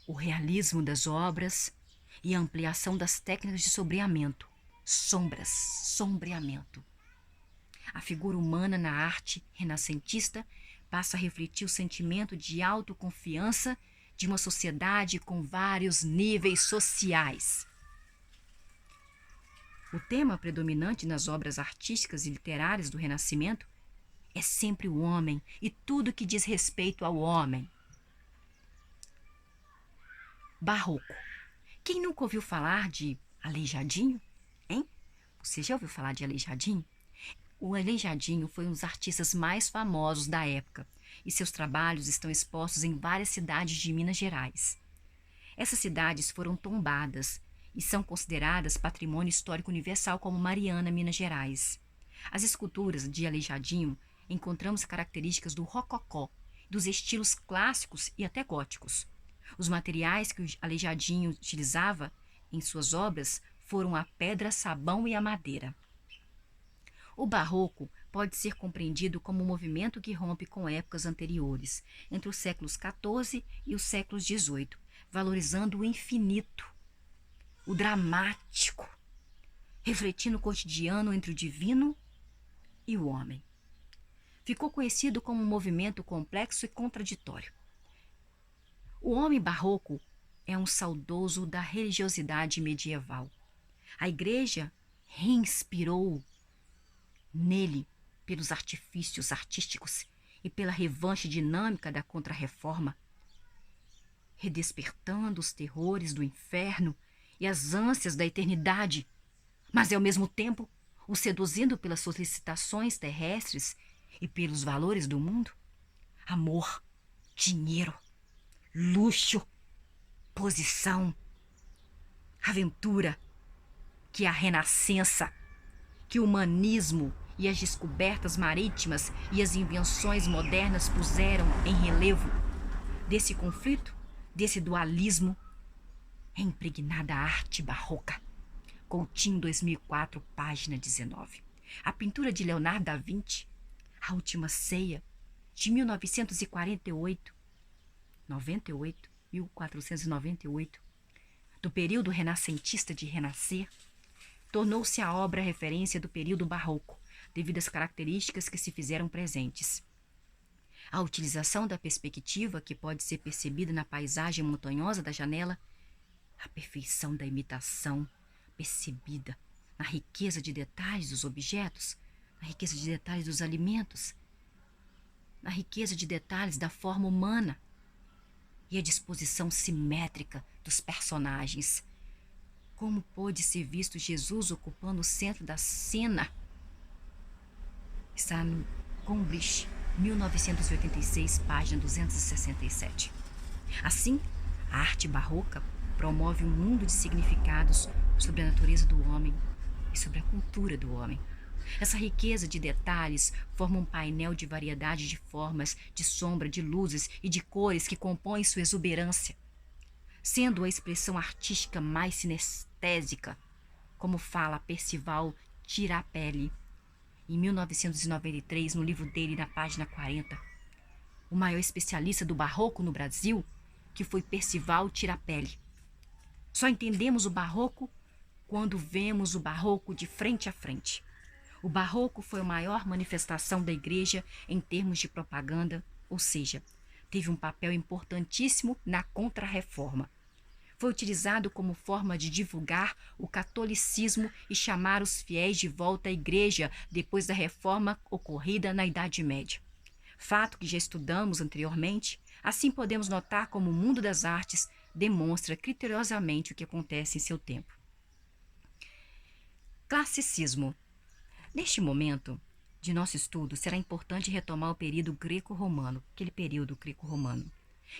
Speaker 1: o realismo das obras e a ampliação das técnicas de sombreamento. A figura humana na arte renascentista passa a refletir o sentimento de autoconfiança de uma sociedade com vários níveis sociais. O tema predominante nas obras artísticas e literárias do Renascimento é sempre o homem e tudo que diz respeito ao homem. Barroco. Quem nunca ouviu falar de Aleijadinho? Hein? Você já ouviu falar de Aleijadinho? O Aleijadinho foi um dos artistas mais famosos da época e seus trabalhos estão expostos em várias cidades de Minas Gerais. Essas cidades foram tombadas e são consideradas patrimônio histórico universal como Mariana, Minas Gerais. As esculturas de Aleijadinho encontramos características do rococó, dos estilos clássicos e até góticos. Os materiais que o Aleijadinho utilizava em suas obras foram a pedra, sabão e a madeira. O barroco pode ser compreendido como um movimento que rompe com épocas anteriores, entre os séculos XIV e os séculos XVIII, valorizando o infinito, o dramático, refletindo o cotidiano entre o divino e o homem. Ficou conhecido como um movimento complexo e contraditório. O homem barroco é um saudoso da religiosidade medieval. A Igreja reinspirou nele pelos artifícios artísticos e pela revanche dinâmica da Contra-Reforma, redespertando os terrores do inferno e as ânsias da eternidade, mas ao mesmo tempo o seduzindo pelas solicitações terrestres e pelos valores do mundo. Amor, dinheiro, luxo, posição, aventura, que a renascença, que o humanismo e as descobertas marítimas e as invenções modernas puseram em relevo. Desse conflito, desse dualismo, é impregnada a arte barroca. Coutinho, 2004, página 19. A pintura de Leonardo da Vinci, A Última Ceia, de 1948, 1498, do período renascentista de Renascer, tornou-se a obra referência do período barroco, devido às características que se fizeram presentes. A utilização da perspectiva, que pode ser percebida na paisagem montanhosa da janela, a perfeição da imitação percebida na riqueza de detalhes dos objetos, na riqueza de detalhes dos alimentos, na riqueza de detalhes da forma humana e a disposição simétrica dos personagens. Como pôde ser visto Jesus ocupando o centro da cena? Está no Gombrich, 1986, página 267. Assim, a arte barroca promove um mundo de significados sobre a natureza do homem e sobre a cultura do homem. Essa riqueza de detalhes forma um painel de variedade de formas, de sombra, de luzes e de cores que compõem sua exuberância, sendo a expressão artística mais sinestésica, como fala Percival Tirapelli, em 1993, no livro dele, na página 40. O maior especialista do barroco no Brasil, que foi Percival Tirapelli. Só entendemos o barroco quando vemos o barroco de frente a frente. O barroco foi a maior manifestação da Igreja em termos de propaganda, ou seja, teve um papel importantíssimo na Contra-Reforma. Foi utilizado como forma de divulgar o catolicismo e chamar os fiéis de volta à Igreja depois da reforma ocorrida na Idade Média. Fato que já estudamos anteriormente, assim podemos notar como o mundo das artes demonstra criteriosamente o que acontece em seu tempo. Classicismo. Neste momento de nosso estudo, será importante retomar o período greco-romano, aquele período greco-romano,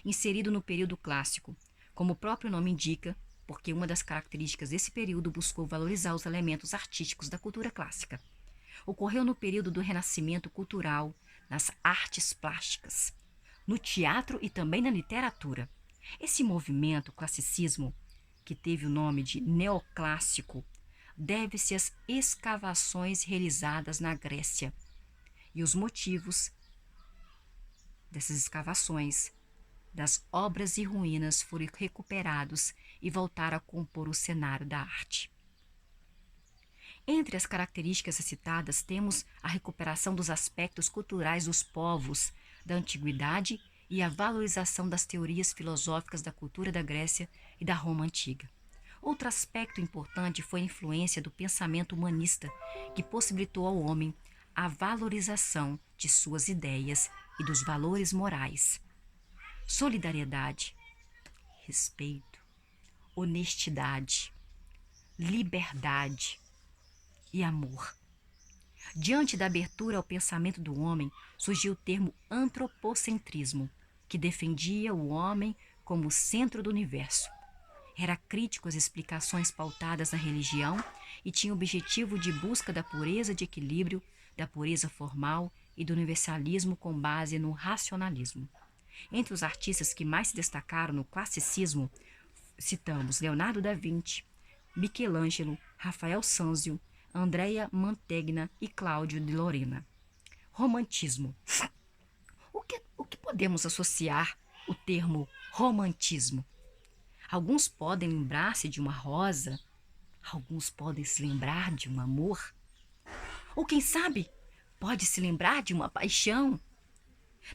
Speaker 1: inserido no período clássico, como o próprio nome indica, porque uma das características desse período buscou valorizar os elementos artísticos da cultura clássica. Ocorreu no período do renascimento cultural, nas artes plásticas, no teatro e também na literatura. Esse movimento, classicismo, que teve o nome de neoclássico, deve-se às escavações realizadas na Grécia. E os motivos dessas escavações, das obras e ruínas, foram recuperados e voltaram a compor o cenário da arte. Entre as características citadas temos a recuperação dos aspectos culturais dos povos da antiguidade e a valorização das teorias filosóficas da cultura da Grécia e da Roma antiga. Outro aspecto importante foi a influência do pensamento humanista, que possibilitou ao homem a valorização de suas ideias e dos valores morais. Solidariedade, respeito, honestidade, liberdade e amor. Diante da abertura ao pensamento do homem, surgiu o termo antropocentrismo, que defendia o homem como o centro do universo. Era crítico às explicações pautadas na religião e tinha o objetivo de busca da pureza de equilíbrio, da pureza formal e do universalismo com base no racionalismo. Entre os artistas que mais se destacaram no classicismo, citamos Leonardo da Vinci, Michelangelo, Rafael Sanzio, Andrea Mantegna e Cláudio de Lorena. Romantismo. O que podemos associar o termo romantismo? Alguns podem lembrar-se de uma rosa, alguns podem se lembrar de um amor, ou quem sabe, pode se lembrar de uma paixão.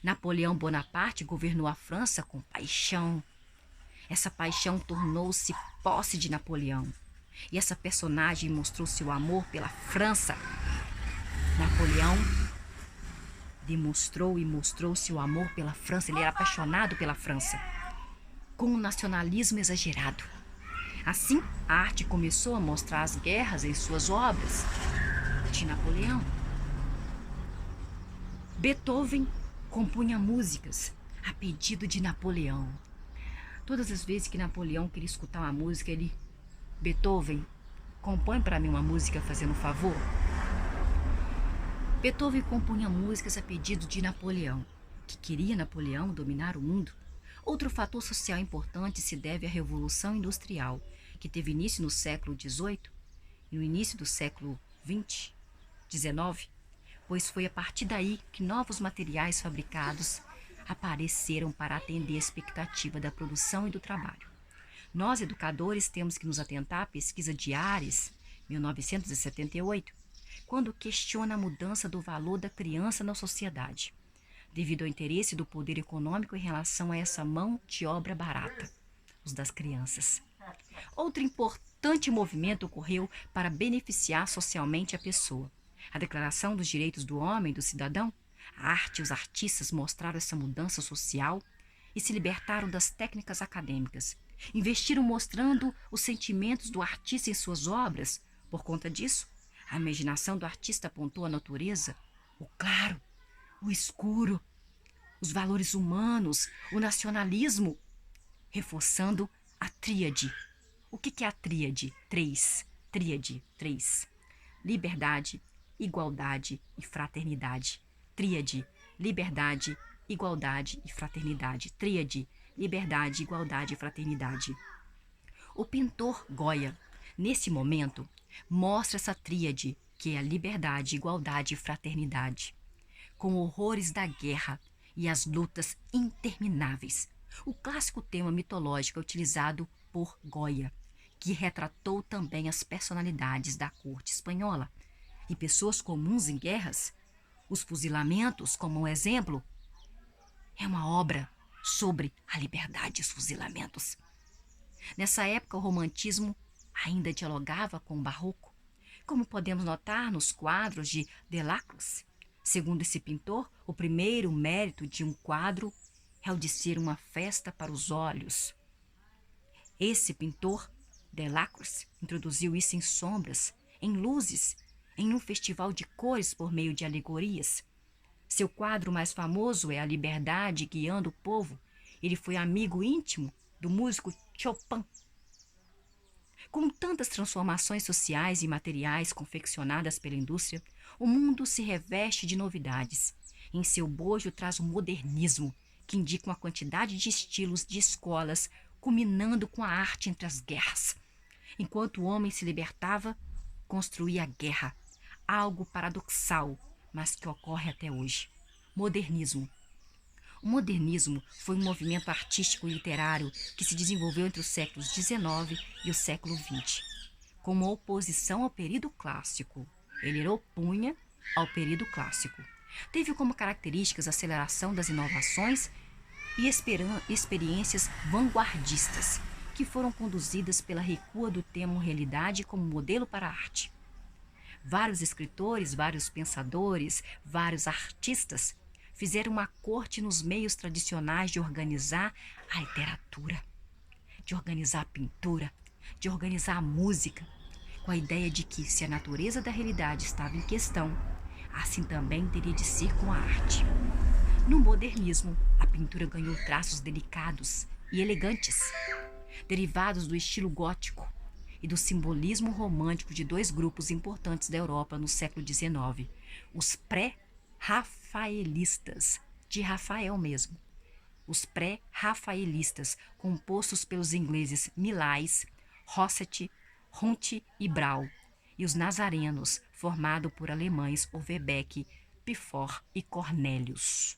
Speaker 1: Napoleão Bonaparte governou a França com paixão. Essa paixão tornou-se posse de Napoleão. E essa personagem mostrou seu amor pela França. Napoleão demonstrou e mostrou seu amor pela França. Ele era apaixonado pela França, com um nacionalismo exagerado. Assim, a arte começou a mostrar as guerras em suas obras de Napoleão. Beethoven compunha músicas a pedido de Napoleão. Todas as vezes que Napoleão queria escutar uma música, ele: Beethoven, compõe para mim uma música fazendo um favor. Beethoven compunha músicas a pedido de Napoleão, que queria Napoleão dominar o mundo. Outro fator social importante se deve à Revolução Industrial, que teve início no século XVIII e no início do século XIX, pois foi a partir daí que novos materiais fabricados apareceram para atender a expectativa da produção e do trabalho. Nós, educadores, temos que nos atentar à pesquisa de Ares, 1978, quando questiona a mudança do valor da criança na sociedade, devido ao interesse do poder econômico em relação a essa mão de obra barata, os das crianças. Outro importante movimento ocorreu para beneficiar socialmente a pessoa. A Declaração dos Direitos do Homem e do Cidadão. A arte e os artistas mostraram essa mudança social e se libertaram das técnicas acadêmicas. Investiram mostrando os sentimentos do artista em suas obras. Por conta disso, a imaginação do artista apontou a natureza, o claro, o escuro, os valores humanos, o nacionalismo, reforçando a tríade. O que é a tríade? Tríade, três. Liberdade, igualdade e fraternidade. Tríade, liberdade, igualdade e fraternidade. Tríade, liberdade, igualdade e fraternidade. O pintor Goya, nesse momento, mostra essa tríade, que é a liberdade, igualdade e fraternidade, com horrores da guerra e as lutas intermináveis. O clássico tema mitológico é utilizado por Goya, que retratou também as personalidades da corte espanhola e pessoas comuns em guerras. Os fuzilamentos, como um exemplo, é uma obra sobre a liberdade e os fuzilamentos. Nessa época, o romantismo ainda dialogava com o barroco, como podemos notar nos quadros de Delacroix. Segundo esse pintor, o primeiro mérito de um quadro é o de ser uma festa para os olhos. Esse pintor, Delacroix, introduziu isso em sombras, em luzes, em um festival de cores por meio de alegorias. Seu quadro mais famoso é A Liberdade Guiando o Povo. Ele foi amigo íntimo do músico Chopin. Com tantas transformações sociais e materiais confeccionadas pela indústria, o mundo se reveste de novidades. Em seu bojo traz o modernismo, que indica uma quantidade de estilos de escolas, culminando com a arte entre as guerras. Enquanto o homem se libertava, construía a guerra, algo paradoxal, mas que ocorre até hoje. Modernismo. O modernismo foi um movimento artístico e literário que se desenvolveu entre os séculos XIX e o século XX, como oposição ao período clássico. Ele opunha ao período clássico. Teve como características a aceleração das inovações e experiências vanguardistas, que foram conduzidas pela recua do termo realidade como modelo para a arte. Vários escritores, vários pensadores, vários artistas fizeram uma corte nos meios tradicionais de organizar a literatura, de organizar a pintura, de organizar a música, com a ideia de que, se a natureza da realidade estava em questão, assim também teria de ser com a arte. No modernismo, a pintura ganhou traços delicados e elegantes, derivados do estilo gótico e do simbolismo romântico de dois grupos importantes da Europa no século XIX, os pré-rafaelistas, de Rafael mesmo. Os pré-rafaelistas, compostos pelos ingleses Millais, Rossetti, Runte e Brau, e os nazarenos, formado por alemães Overbeck, Pifor e Cornelius.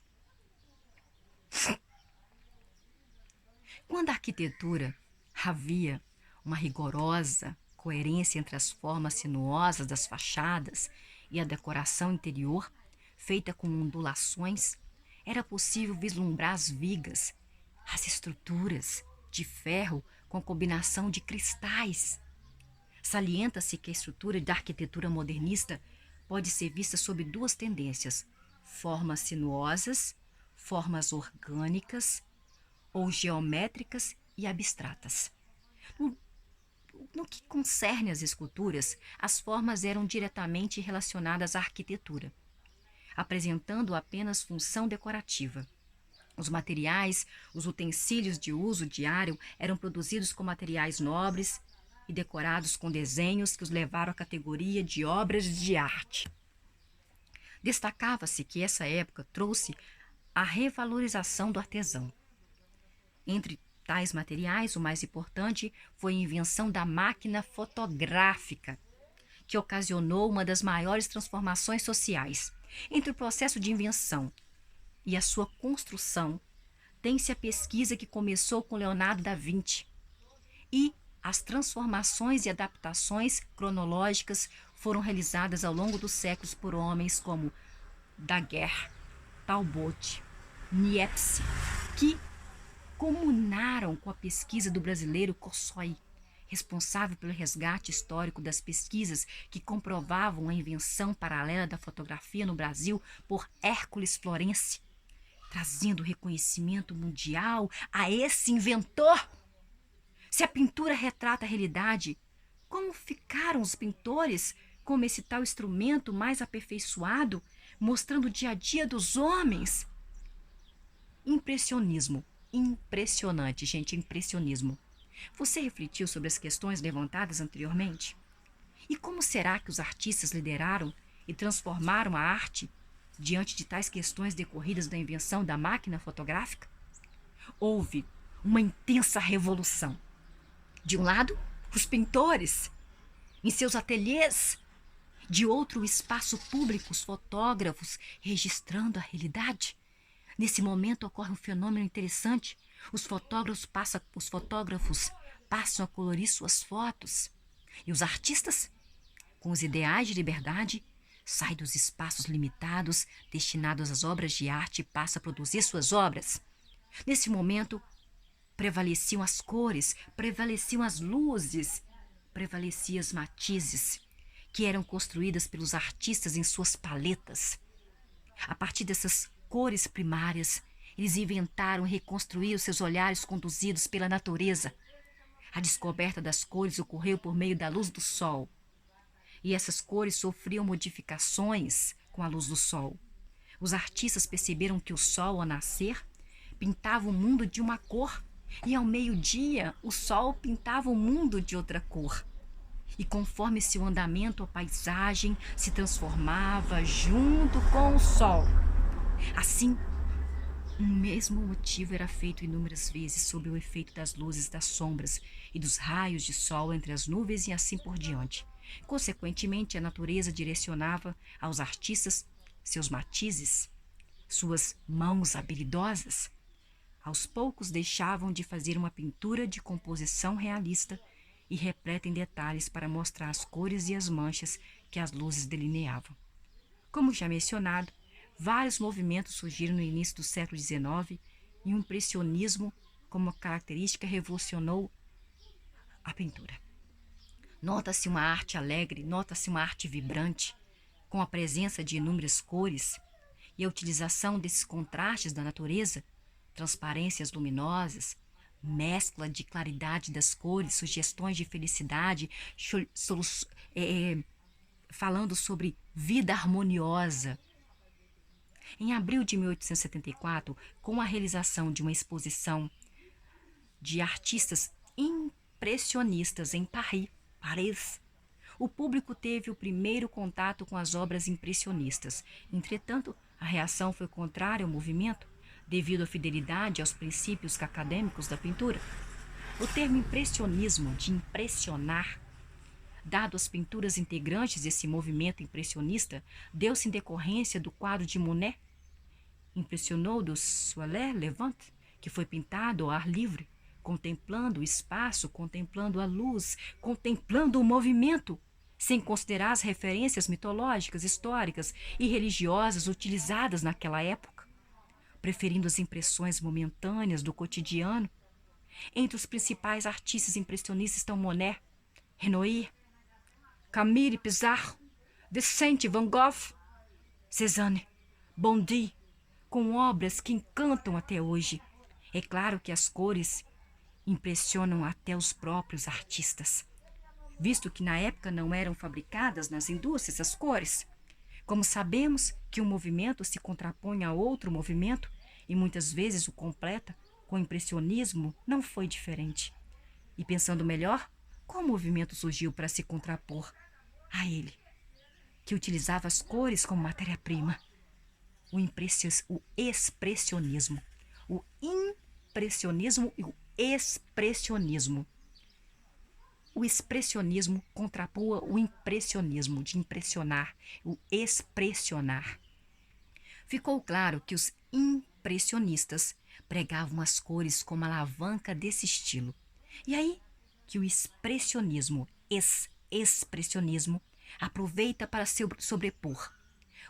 Speaker 1: Quando a arquitetura havia uma rigorosa coerência entre as formas sinuosas das fachadas e a decoração interior, feita com ondulações, era possível vislumbrar as vigas, as estruturas de ferro com combinação de cristais. Salienta-se que a estrutura da arquitetura modernista pode ser vista sob duas tendências: formas sinuosas, formas orgânicas ou geométricas e abstratas. No, no que concerne às esculturas, as formas eram diretamente relacionadas à arquitetura, apresentando apenas função decorativa. Os materiais, os utensílios de uso diário eram produzidos com materiais nobres e decorados com desenhos que os levaram à categoria de obras de arte. Destacava-se que essa época trouxe a revalorização do artesão. Entre tais materiais, o mais importante foi a invenção da máquina fotográfica, que ocasionou uma das maiores transformações sociais. Entre o processo de invenção e a sua construção, tem-se a pesquisa que começou com Leonardo da Vinci, e as transformações e adaptações cronológicas foram realizadas ao longo dos séculos por homens como Daguerre, Talbot, Niepce, que comunaram com a pesquisa do brasileiro Cossói, responsável pelo resgate histórico das pesquisas que comprovavam a invenção paralela da fotografia no Brasil por Hércules Florence, trazendo reconhecimento mundial a esse inventor. Se a pintura retrata a realidade, como ficaram os pintores como esse tal instrumento mais aperfeiçoado, mostrando o dia a dia dos homens? Impressionismo. Impressionante, gente, impressionismo. Você refletiu sobre as questões levantadas anteriormente? E como será que os artistas lideraram e transformaram a arte diante de tais questões decorridas da invenção da máquina fotográfica? Houve uma intensa revolução. De um lado, os pintores, em seus ateliês; de outro, o espaço público, os fotógrafos, registrando a realidade. Nesse momento ocorre um fenômeno interessante. Os fotógrafos passam a colorir suas fotos. E os artistas, com os ideais de liberdade, saem dos espaços limitados destinados às obras de arte e passam a produzir suas obras. Nesse momento, prevaleciam as cores, prevaleciam as luzes, prevaleciam os matizes, que eram construídas pelos artistas em suas paletas. A partir dessas cores primárias, eles inventaram e reconstruíram seus olhares conduzidos pela natureza. A descoberta das cores ocorreu por meio da luz do sol. E essas cores sofriam modificações com a luz do sol. Os artistas perceberam que o sol, ao nascer, pintava o mundo de uma cor, e ao meio-dia o sol pintava o mundo de outra cor. E conforme seu andamento, a paisagem se transformava junto com o sol. Assim, um mesmo motivo era feito inúmeras vezes sob o efeito das luzes, das sombras e dos raios de sol entre as nuvens e assim por diante. Consequentemente, a natureza direcionava aos artistas seus matizes, suas mãos habilidosas. Aos poucos deixavam de fazer uma pintura de composição realista e repleta em detalhes para mostrar as cores e as manchas que as luzes delineavam. Como já mencionado, vários movimentos surgiram no início do século XIX e o impressionismo, como característica, revolucionou a pintura. Nota-se uma arte alegre, nota-se uma arte vibrante, com a presença de inúmeras cores e a utilização desses contrastes da natureza, transparências luminosas, mescla de claridade das cores, sugestões de felicidade, falando sobre vida harmoniosa. Em abril de 1874, com a realização de uma exposição de artistas impressionistas em Paris, o público teve o primeiro contato com as obras impressionistas. Entretanto, a reação foi contrária ao movimento, devido à fidelidade aos princípios acadêmicos da pintura. O termo impressionismo, de impressionar, dado às pinturas integrantes desse movimento impressionista, deu-se em decorrência do quadro de Monet, impressionou do Soleil Levant, que foi pintado ao ar livre, contemplando o espaço, contemplando a luz, contemplando o movimento, sem considerar as referências mitológicas, históricas e religiosas utilizadas naquela época, preferindo as impressões momentâneas do cotidiano. Entre os principais artistas impressionistas estão Monet, Renoir, Camille Pissarro, Vicente Van Gogh, Cézanne, Bondy, com obras que encantam até hoje. É claro que as cores impressionam até os próprios artistas, visto que na época não eram fabricadas nas indústrias as cores. Como sabemos que um movimento se contrapõe a outro movimento e muitas vezes o completa, com o impressionismo não foi diferente. E pensando melhor, qual movimento surgiu para se contrapor a ele, que utilizava as cores como matéria-prima? O expressionismo. O impressionismo e o expressionismo. O expressionismo contrapua o impressionismo, de impressionar, o expressionar. Ficou claro que os impressionistas pregavam as cores como alavanca desse estilo. E aí que o expressionismo, expressionismo, aproveita para se sobrepor.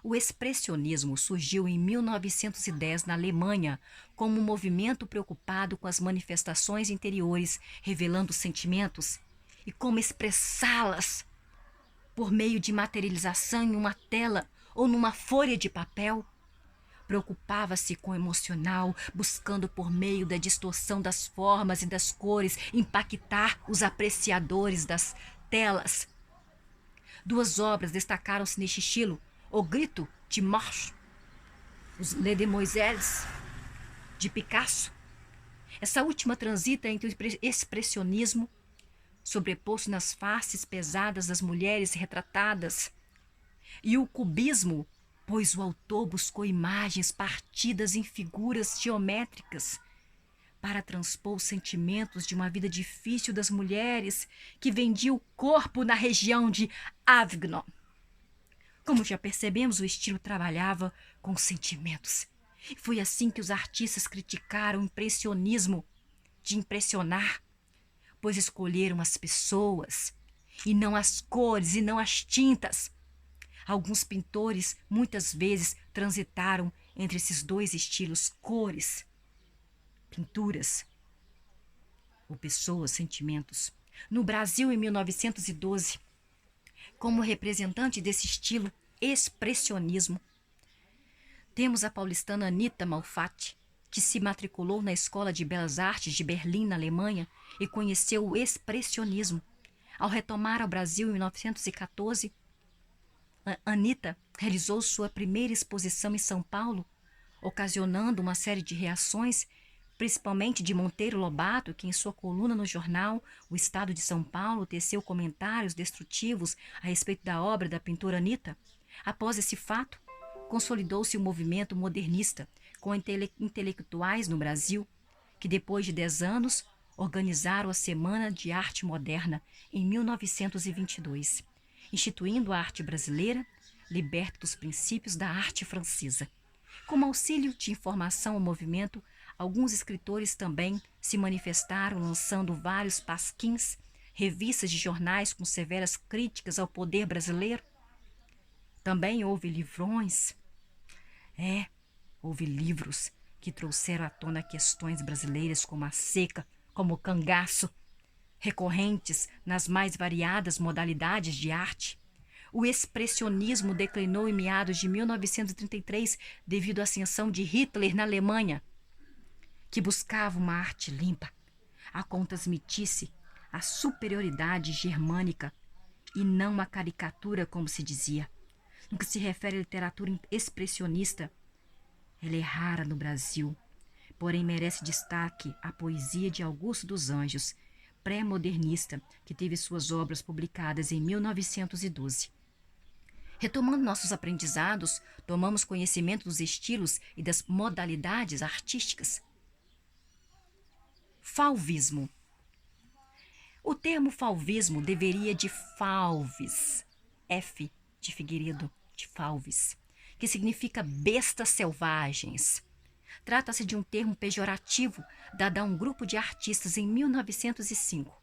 Speaker 1: O expressionismo surgiu em 1910 na Alemanha como um movimento preocupado com as manifestações interiores, revelando sentimentos e como expressá-las por meio de materialização em uma tela ou numa folha de papel. Preocupava-se com o emocional, buscando por meio da distorção das formas e das cores impactar os apreciadores das telas. Duas obras destacaram-se neste estilo: O Grito, de Marx, Os Les Demoiselles, de Picasso. Essa última transita entre o expressionismo, sobreposto nas faces pesadas das mulheres retratadas, e o cubismo, pois o autor buscou imagens partidas em figuras geométricas para transpor os sentimentos de uma vida difícil das mulheres que vendiam o corpo na região de Avignon. Como já percebemos, o estilo trabalhava com sentimentos. E foi assim que os artistas criticaram o impressionismo, de impressionar, pois escolheram as pessoas, e não as cores, e não as tintas. Alguns pintores, muitas vezes, transitaram entre esses dois estilos, cores, pinturas, ou pessoas, sentimentos. No Brasil, em 1912, como representante desse estilo, expressionismo, temos a paulistana Anita Malfatti, que se matriculou na Escola de Belas Artes de Berlim, na Alemanha, e conheceu o expressionismo. Ao retomar ao Brasil em 1914, Anita realizou sua primeira exposição em São Paulo, ocasionando uma série de reações, principalmente de Monteiro Lobato, que em sua coluna no jornal O Estado de São Paulo teceu comentários destrutivos a respeito da obra da pintora Anita. Após esse fato, consolidou-se o movimento modernista, com intelectuais no Brasil, que depois de 10 anos organizaram a Semana de Arte Moderna em 1922, instituindo a arte brasileira, liberta dos princípios da arte francesa. Como auxílio de informação ao movimento, alguns escritores também se manifestaram lançando vários pasquins, revistas de jornais com severas críticas ao poder brasileiro. Também houve livrões, houve livros que trouxeram à tona questões brasileiras como a seca, como o cangaço, recorrentes nas mais variadas modalidades de arte. O expressionismo declinou em meados de 1933 devido à ascensão de Hitler na Alemanha, que buscava uma arte limpa, a qual transmitisse a superioridade germânica e não a caricatura, como se dizia. No que se refere à literatura expressionista, ela é rara no Brasil, porém merece destaque a poesia de Augusto dos Anjos, pré-modernista, que teve suas obras publicadas em 1912. Retomando nossos aprendizados, tomamos conhecimento dos estilos e das modalidades artísticas. Fauvismo. O termo fauvismo deveria de falvis, F de Figueiredo, de falvis, que significa bestas selvagens. Trata-se de um termo pejorativo dado a um grupo de artistas em 1905,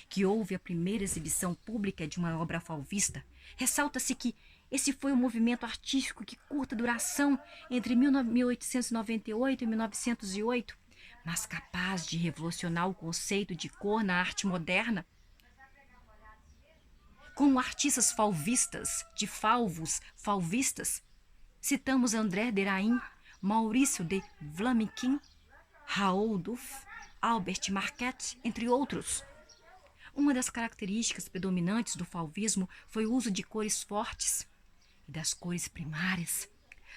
Speaker 1: que houve a primeira exibição pública de uma obra fauvista. Ressalta-se que esse foi um movimento artístico de curta duração entre 1898 e 1908, mas capaz de revolucionar o conceito de cor na arte moderna. Como artistas fauvistas, de falvos, falvistas, citamos André Derain, Maurício de Vlaminck, Raoul Duff, Albert Marquette, entre outros. Uma das características predominantes do fauvismo foi o uso de cores fortes e das cores primárias,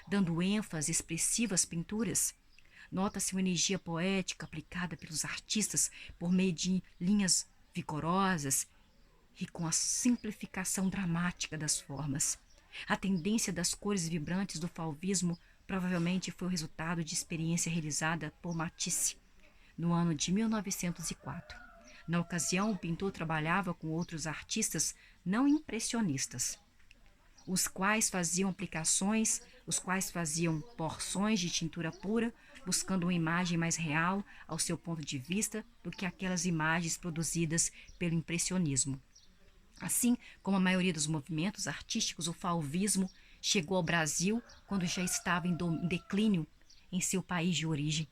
Speaker 1: dando ênfase expressiva às pinturas. Nota-se uma energia poética aplicada pelos artistas por meio de linhas vigorosas e com a simplificação dramática das formas. A tendência das cores vibrantes do fauvismo provavelmente foi o resultado de experiência realizada por Matisse no ano de 1904. Na ocasião, o pintor trabalhava com outros artistas não impressionistas, os quais faziam porções de tintura pura, buscando uma imagem mais real ao seu ponto de vista do que aquelas imagens produzidas pelo impressionismo. Assim como a maioria dos movimentos artísticos, o fauvismo chegou ao Brasil quando já estava em declínio em seu país de origem.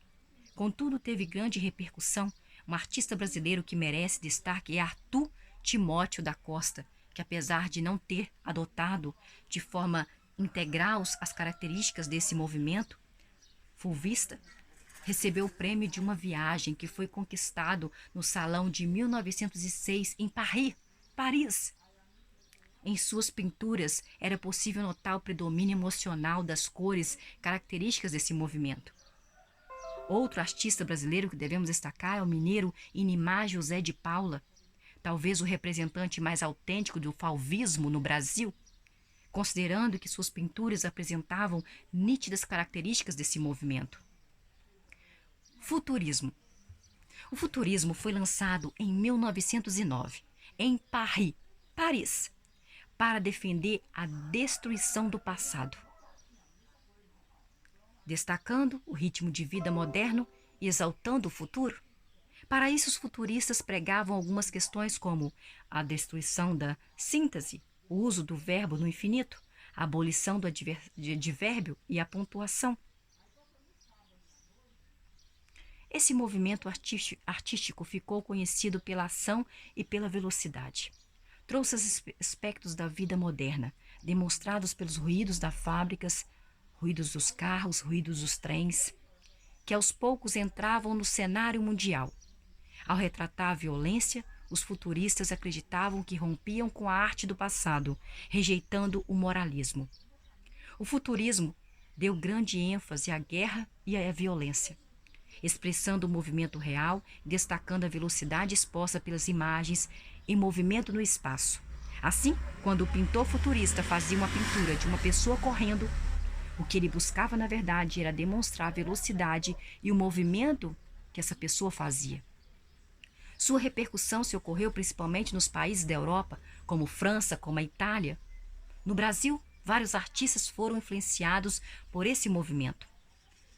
Speaker 1: Contudo, teve grande repercussão. Um artista brasileiro que merece destaque é Arthur Timóteo da Costa, que apesar de não ter adotado de forma integral as características desse movimento fauvista, recebeu o prêmio de uma viagem que foi conquistado no Salão de 1906 em Paris. Em suas pinturas era possível notar o predomínio emocional das cores características desse movimento. Outro artista brasileiro que devemos destacar é o mineiro Inimar José de Paula, talvez o representante mais autêntico do fauvismo no Brasil, considerando que suas pinturas apresentavam nítidas características desse movimento. Futurismo. O futurismo foi lançado em 1909, em Paris, para defender a destruição do passado, destacando o ritmo de vida moderno e exaltando o futuro. Para isso, os futuristas pregavam algumas questões como a destruição da síntese, o uso do verbo no infinito, a abolição do advérbio e a pontuação. Esse movimento artístico ficou conhecido pela ação e pela velocidade. Trouxe os aspectos da vida moderna, demonstrados pelos ruídos das fábricas, ruídos dos carros, ruídos dos trens, que aos poucos entravam no cenário mundial. Ao retratar a violência, os futuristas acreditavam que rompiam com a arte do passado, rejeitando o moralismo. O futurismo deu grande ênfase à guerra e à violência, expressando o movimento real, destacando a velocidade exposta pelas imagens em movimento no espaço. Assim, quando o pintor futurista fazia uma pintura de uma pessoa correndo, o que ele buscava, na verdade, era demonstrar a velocidade e o movimento que essa pessoa fazia. Sua repercussão se ocorreu principalmente nos países da Europa, como França, como a Itália. No Brasil, vários artistas foram influenciados por esse movimento.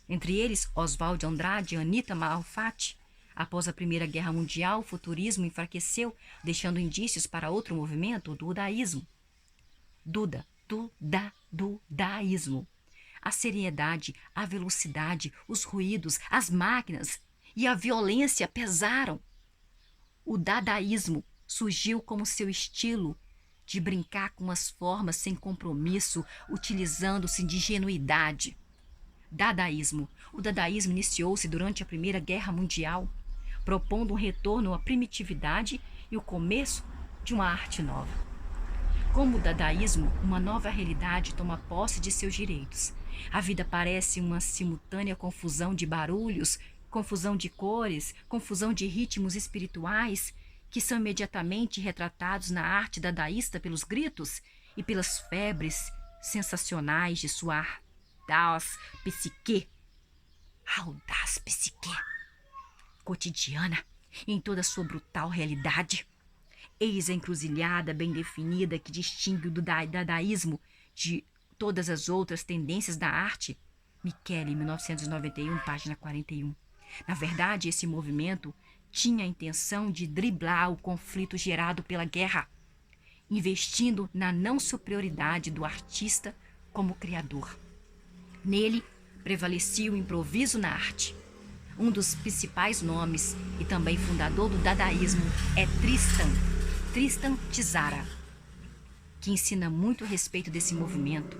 Speaker 1: Entre eles, Oswald de Andrade e Anita Malfatti. Após a Primeira Guerra Mundial, o futurismo enfraqueceu, deixando indícios para outro movimento, o dudaísmo. Dudaísmo. A seriedade, a velocidade, os ruídos, as máquinas e a violência pesaram. O dadaísmo surgiu como seu estilo de brincar com as formas sem compromisso, utilizando-se de ingenuidade. Dadaísmo. O dadaísmo iniciou-se durante a Primeira Guerra Mundial, propondo um retorno à primitividade e o começo de uma arte nova. Como o dadaísmo, uma nova realidade toma posse de seus direitos. A vida parece uma simultânea confusão de barulhos, confusão de cores, confusão de ritmos espirituais que são imediatamente retratados na arte dadaísta pelos gritos e pelas febres sensacionais de sua audaz psique cotidiana em toda sua brutal realidade. Eis a encruzilhada bem definida que distingue o dadaísmo de todas as outras tendências da arte. Michele, 1991, página 41. Na verdade, esse movimento tinha a intenção de driblar o conflito gerado pela guerra, investindo na não superioridade do artista como criador. Nele, prevalecia o improviso na arte. Um dos principais nomes e também fundador do dadaísmo é Tristan Tzara, que ensina muito a respeito desse movimento.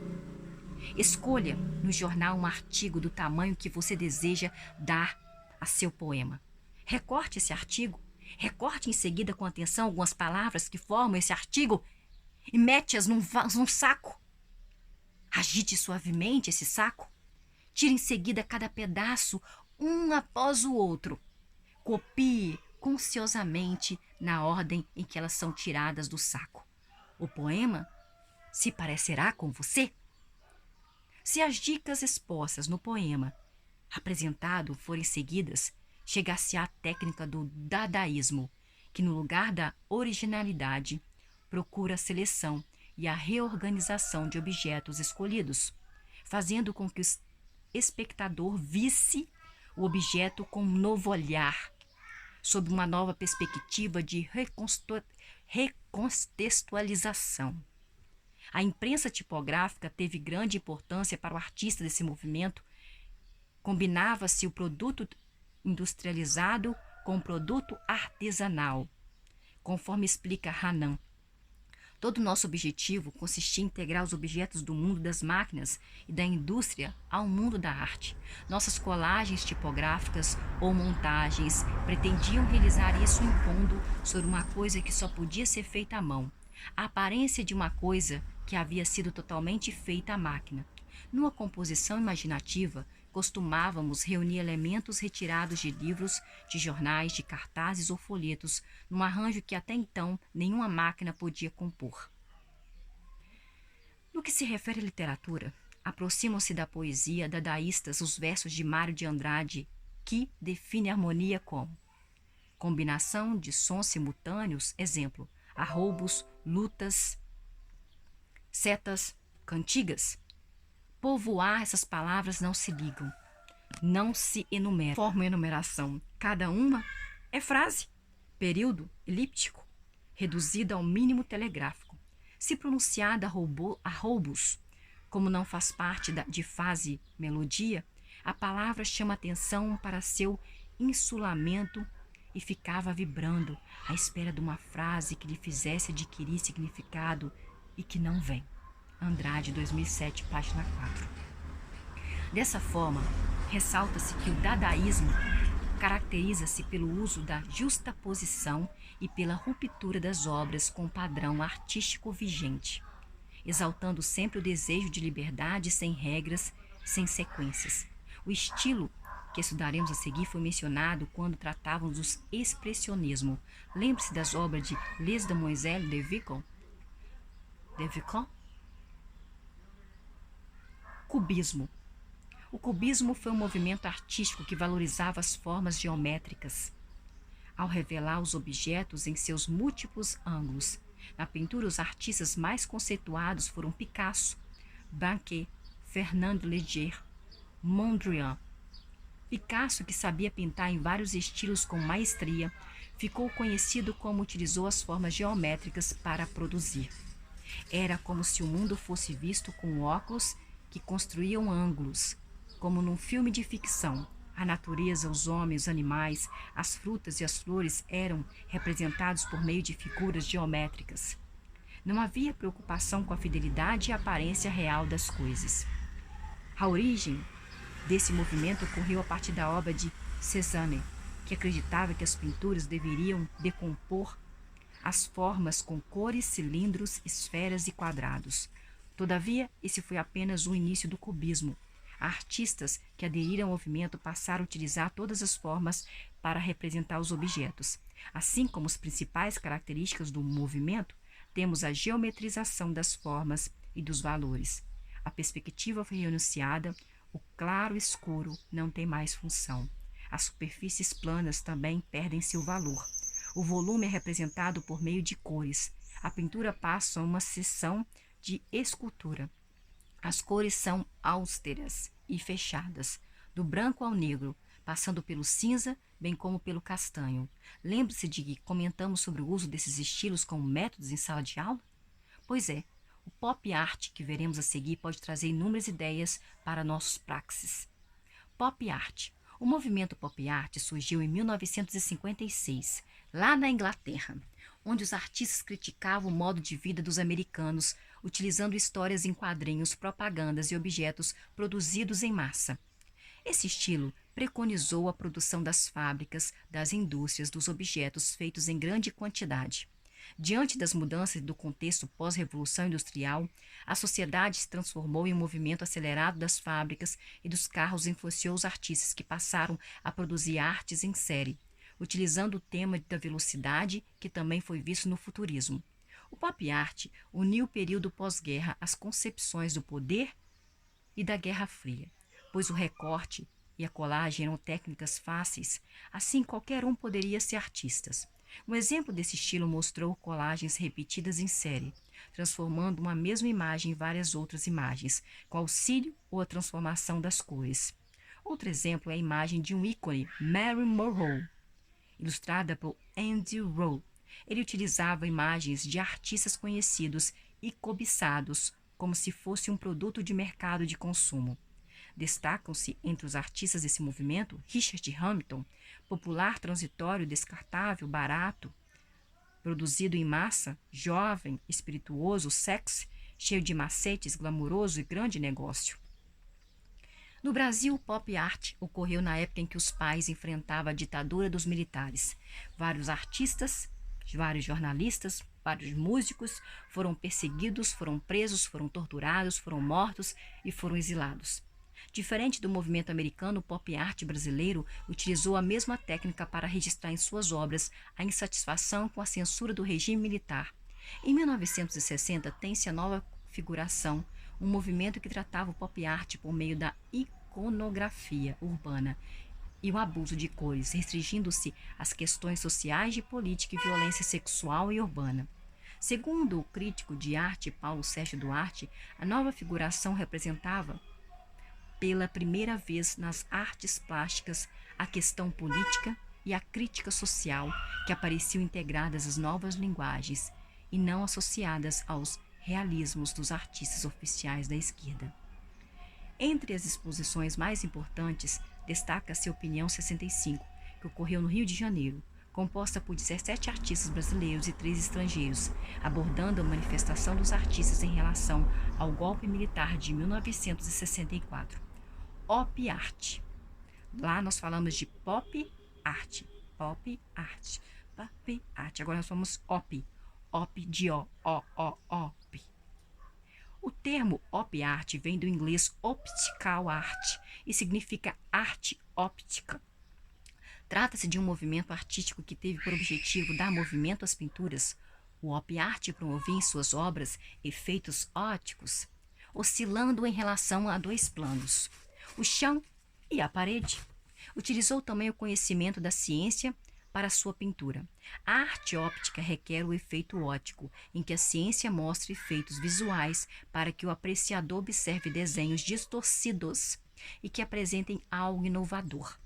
Speaker 1: Escolha no jornal um artigo do tamanho que você deseja dar a seu poema. Recorte esse artigo, recorte em seguida com atenção algumas palavras que formam esse artigo e mete-as num saco. Agite suavemente esse saco. Tire em seguida cada pedaço, um após o outro. Copie consciosamente na ordem em que elas são tiradas do saco. O poema se parecerá com você? Se as dicas expostas no poema apresentado forem seguidas, chegar-se-á à técnica do dadaísmo, que no lugar da originalidade procura a seleção e a reorganização de objetos escolhidos, fazendo com que o espectador visse o objeto com um novo olhar, sob uma nova perspectiva de recontextualização. A imprensa tipográfica teve grande importância para o artista desse movimento. Combinava-se o produto industrializado com o produto artesanal. Conforme explica Hanan, todo o nosso objetivo consistia em integrar os objetos do mundo das máquinas e da indústria ao mundo da arte. Nossas colagens tipográficas ou montagens pretendiam realizar isso impondo sobre uma coisa que só podia ser feita à mão, a aparência de uma coisa que havia sido totalmente feita à máquina. Numa composição imaginativa, costumávamos reunir elementos retirados de livros, de jornais, de cartazes ou folhetos, num arranjo que até então nenhuma máquina podia compor. No que se refere à literatura, aproximam-se da poesia dadaístas os versos de Mário de Andrade, que define a harmonia como combinação de sons simultâneos, exemplo, arroubos, lutas, setas, cantigas. Povoar, essas palavras não se ligam, não se enumeram, formam enumeração. Cada uma é frase, período elíptico, reduzida ao mínimo telegráfico. Se pronunciada a roubos, como não faz parte de fase melodia, a palavra chama atenção para seu insulamento e ficava vibrando à espera de uma frase que lhe fizesse adquirir significado e que não vem. Andrade, 2007, página 4. Dessa forma, ressalta-se que o dadaísmo caracteriza-se pelo uso da justaposição e pela ruptura das obras com o padrão artístico vigente, exaltando sempre o desejo de liberdade sem regras, sem sequências. O estilo que estudaremos a seguir foi mencionado quando tratávamos do expressionismo. Lembre-se das obras de Les Demoiselles de Vicon? Cubismo. O cubismo foi um movimento artístico que valorizava as formas geométricas, ao revelar os objetos em seus múltiplos ângulos. Na pintura, os artistas mais conceituados foram Picasso, Banquet, Fernand Léger, Mondrian. Picasso, que sabia pintar em vários estilos com maestria, ficou conhecido como utilizou as formas geométricas para produzir. Era como se o mundo fosse visto com óculos que construíam ângulos, como num filme de ficção. A natureza, os homens, os animais, as frutas e as flores eram representados por meio de figuras geométricas. Não havia preocupação com a fidelidade e a aparência real das coisas. A origem desse movimento ocorreu a partir da obra de Cézanne, que acreditava que as pinturas deveriam decompor as formas com cores, cilindros, esferas e quadrados. Todavia, esse foi apenas o início do cubismo. Artistas que aderiram ao movimento passaram a utilizar todas as formas para representar os objetos. Assim como as principais características do movimento, temos a geometrização das formas e dos valores. A perspectiva foi renunciada, o claro e escuro não tem mais função. As superfícies planas também perdem seu valor. O volume é representado por meio de cores. A pintura passa a uma seção de escultura. As cores são austeras e fechadas, do branco ao negro, passando pelo cinza, bem como pelo castanho. Lembre-se de que comentamos sobre o uso desses estilos como métodos em sala de aula? Pois é, o pop art que veremos a seguir pode trazer inúmeras ideias para nossos praxis. Pop art. O movimento pop art surgiu em 1956, lá na Inglaterra, onde os artistas criticavam o modo de vida dos americanos, utilizando histórias em quadrinhos, propagandas e objetos produzidos em massa. Esse estilo preconizou a produção das fábricas, das indústrias, dos objetos feitos em grande quantidade. Diante das mudanças do contexto pós-revolução industrial, a sociedade se transformou em um movimento acelerado das fábricas e dos carros influenciou os artistas que passaram a produzir artes em série, utilizando o tema da velocidade, que também foi visto no futurismo. O pop art uniu o período pós-guerra às concepções do poder e da Guerra Fria, pois o recorte e a colagem eram técnicas fáceis, assim qualquer um poderia ser artista. Um exemplo desse estilo mostrou colagens repetidas em série, transformando uma mesma imagem em várias outras imagens, com auxílio ou a transformação das cores. Outro exemplo é a imagem de um ícone, Marilyn Monroe, ilustrada por Andy Rowe. Ele utilizava imagens de artistas conhecidos e cobiçados, como se fosse um produto de mercado de consumo. Destacam-se entre os artistas desse movimento Richard Hamilton, popular, transitório, descartável, barato, produzido em massa, jovem, espirituoso, sexy, cheio de macetes, glamuroso e grande negócio. No Brasil, o pop art ocorreu na época em que os pais enfrentavam a ditadura dos militares. Vários artistas, vários jornalistas, vários músicos foram perseguidos, foram presos, foram torturados, foram mortos e foram exilados. Diferente do movimento americano, o pop art brasileiro utilizou a mesma técnica para registrar em suas obras a insatisfação com a censura do regime militar. Em 1960, tem-se a nova figuração, um movimento que tratava o pop art por meio da iconografia urbana e o abuso de cores, restringindo-se às questões sociais de política e violência sexual e urbana. Segundo o crítico de arte Paulo Sérgio Duarte, a nova figuração representava pela primeira vez nas artes plásticas a questão política e a crítica social que apareciam integradas às novas linguagens e não associadas aos realismos dos artistas oficiais da esquerda. Entre as exposições mais importantes, destaca-se a Opinião 65, que ocorreu no Rio de Janeiro, composta por 17 artistas brasileiros e 3 estrangeiros, abordando a manifestação dos artistas em relação ao golpe militar de 1964. Op art. Lá nós falamos de pop art. Pop art. Pop art. Agora nós falamos op. Op de op. O termo op art vem do inglês optical art e significa arte óptica. Trata-se de um movimento artístico que teve por objetivo dar movimento às pinturas. O op art promovia em suas obras efeitos ópticos, oscilando em relação a 2 planos, o chão e a parede. Utilizou também o conhecimento da ciência para sua pintura. A arte óptica requer o efeito óptico, em que a ciência mostra efeitos visuais para que o apreciador observe desenhos distorcidos e que apresentem algo inovador.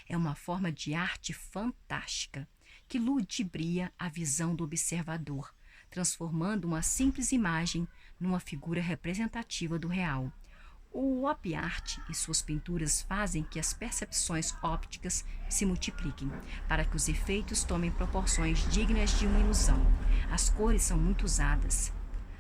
Speaker 1: É uma forma de arte fantástica, que ludibria a visão do observador, transformando uma simples imagem numa figura representativa do real. O op art e suas pinturas fazem que as percepções ópticas se multipliquem, para que os efeitos tomem proporções dignas de uma ilusão. As cores são muito usadas.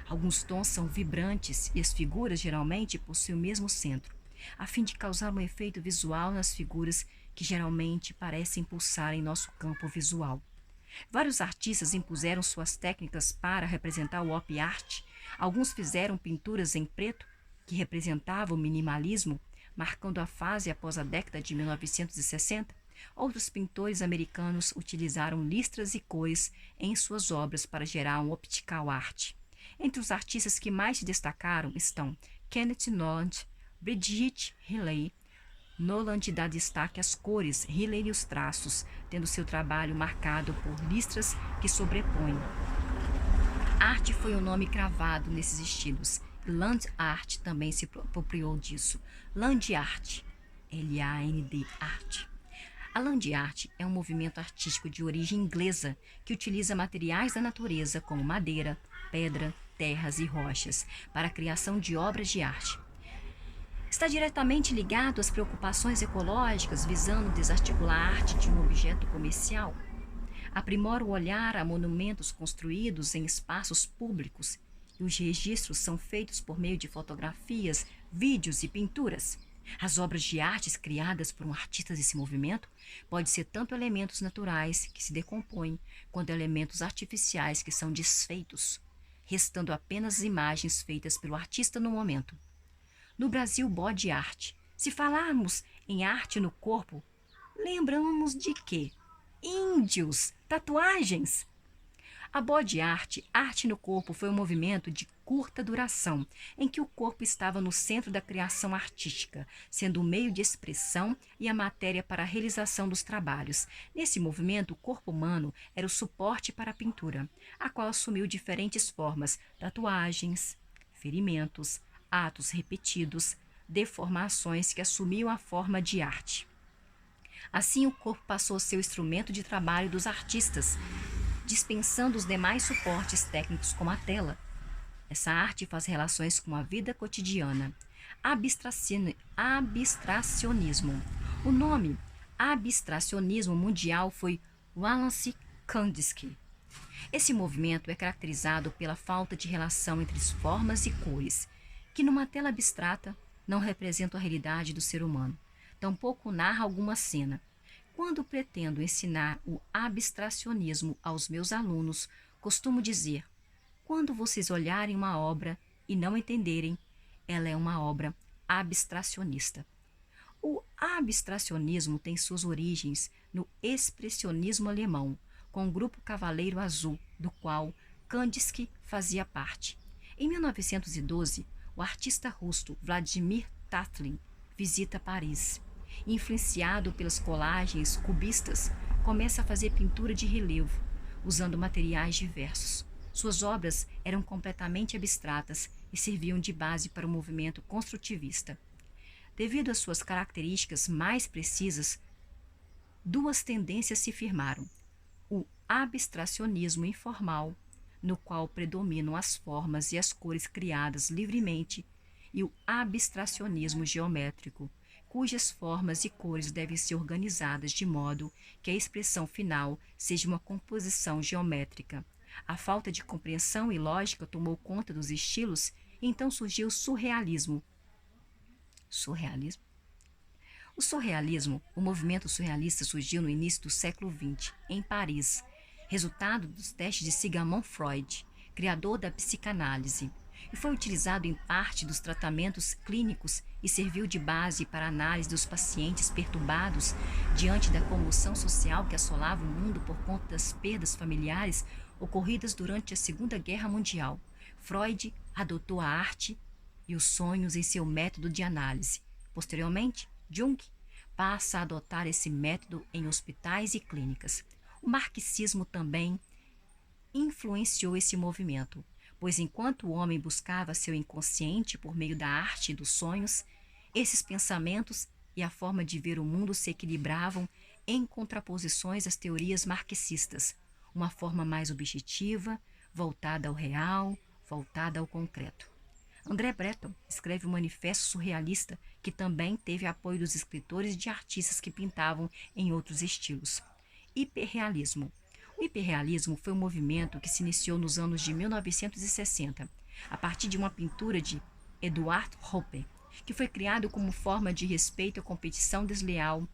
Speaker 1: Alguns tons são vibrantes e as figuras geralmente possuem o mesmo centro, a fim de causar um efeito visual nas figuras que geralmente parecem pulsar em nosso campo visual. Vários artistas impuseram suas técnicas para representar o op art. Alguns fizeram pinturas em preto, que representava o minimalismo, marcando a fase após a década de 1960, outros pintores americanos utilizaram listras e cores em suas obras para gerar um optical art. Entre os artistas que mais se destacaram estão Kenneth Noland, Brigitte Riley. Noland dá destaque às cores, Riley e os traços, tendo seu trabalho marcado por listras que sobrepõem. Arte foi o nome cravado nesses estilos. Land Art também se apropriou disso. Land Art, L-A-N-D, Art. A Land Art é um movimento artístico de origem inglesa que utiliza materiais da natureza como madeira, pedra, terras e rochas para a criação de obras de arte. Está diretamente ligado às preocupações ecológicas, visando desarticular a arte de um objeto comercial. Aprimora o olhar a monumentos construídos em espaços públicos, e os registros são feitos por meio de fotografias, vídeos e pinturas. As obras de artes criadas por um artista desse movimento podem ser tanto elementos naturais que se decompõem, quanto elementos artificiais que são desfeitos, restando apenas imagens feitas pelo artista no momento. No Brasil, bode arte. Se falarmos em arte no corpo, lembramos de quê? Índios, tatuagens. A body art, arte no corpo, foi um movimento de curta duração, em que o corpo estava no centro da criação artística, sendo o meio de expressão e a matéria para a realização dos trabalhos. Nesse movimento, o corpo humano era o suporte para a pintura, a qual assumiu diferentes formas: tatuagens, ferimentos, atos repetidos, deformações que assumiam a forma de arte. Assim, o corpo passou a ser o instrumento de trabalho dos artistas, dispensando os demais suportes técnicos como a tela. Essa arte faz relações com a vida cotidiana. Abstracionismo. O nome abstracionismo mundial foi Wallace Kandinsky. Esse movimento é caracterizado pela falta de relação entre as formas e cores, que numa tela abstrata não representam a realidade do ser humano, tampouco narra alguma cena. Quando pretendo ensinar o abstracionismo aos meus alunos, costumo dizer: quando vocês olharem uma obra e não entenderem, ela é uma obra abstracionista. O abstracionismo tem suas origens no expressionismo alemão, com o grupo Cavaleiro Azul, do qual Kandinsky fazia parte. Em 1912, o artista russo Vladimir Tatlin visita Paris. Influenciado pelas colagens cubistas, começa a fazer pintura de relevo, usando materiais diversos. Suas obras eram completamente abstratas e serviam de base para o movimento construtivista. Devido às suas características mais precisas, duas tendências se firmaram: o abstracionismo informal, no qual predominam as formas e as cores criadas livremente, e o abstracionismo geométrico, cujas formas e cores devem ser organizadas de modo que a expressão final seja uma composição geométrica. A falta de compreensão e lógica tomou conta dos estilos, e então surgiu o surrealismo. Surrealismo? O surrealismo, o movimento surrealista, surgiu no início do século XX, em Paris, resultado dos testes de Sigmund Freud, criador da psicanálise, e foi utilizado em parte dos tratamentos clínicos e serviu de base para a análise dos pacientes perturbados diante da comoção social que assolava o mundo por conta das perdas familiares ocorridas durante a Segunda Guerra Mundial. Freud adotou a arte e os sonhos em seu método de análise. Posteriormente, Jung passa a adotar esse método em hospitais e clínicas. O marxismo também influenciou esse movimento, pois enquanto o homem buscava seu inconsciente por meio da arte e dos sonhos, esses pensamentos e a forma de ver o mundo se equilibravam em contraposições às teorias marxistas, uma forma mais objetiva, voltada ao real, voltada ao concreto. André Breton escreve um manifesto surrealista que também teve apoio dos escritores e de artistas que pintavam em outros estilos. Hiperrealismo. O hiperrealismo foi um movimento que se iniciou nos anos de 1960, a partir de uma pintura de Edward Hopper, que foi criado como forma de respeito à competição desleal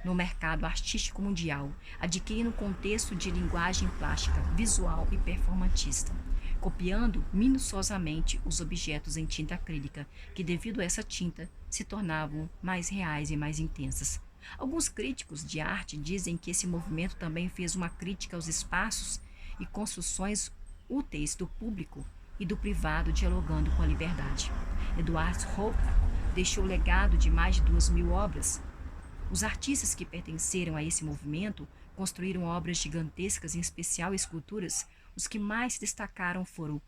Speaker 1: no mercado artístico mundial, adquirindo um contexto de linguagem plástica, visual e performatista, copiando minuciosamente os objetos em tinta acrílica, que devido a essa tinta se tornavam mais reais e mais intensas. Alguns críticos de arte dizem que esse movimento também fez uma crítica aos espaços e construções úteis do público e do privado, dialogando com a liberdade. Edward Hopper deixou legado de mais de 2.000 obras. Os artistas que pertenceram a esse movimento construíram obras gigantescas, em especial esculturas. Os que mais se destacaram foram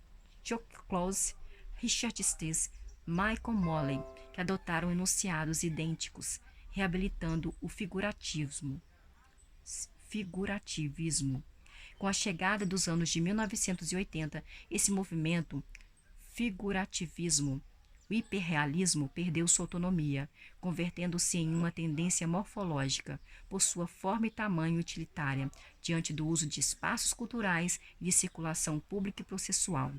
Speaker 1: Chuck Close, Richard Stess, Michael Molley, que adotaram enunciados idênticos, reabilitando o figurativismo. Com a chegada dos anos de 1980, esse movimento figurativismo O hiperrealismo perdeu sua autonomia, convertendo-se em uma tendência morfológica, por sua forma e tamanho utilitária, diante do uso de espaços culturais e de circulação pública e processual.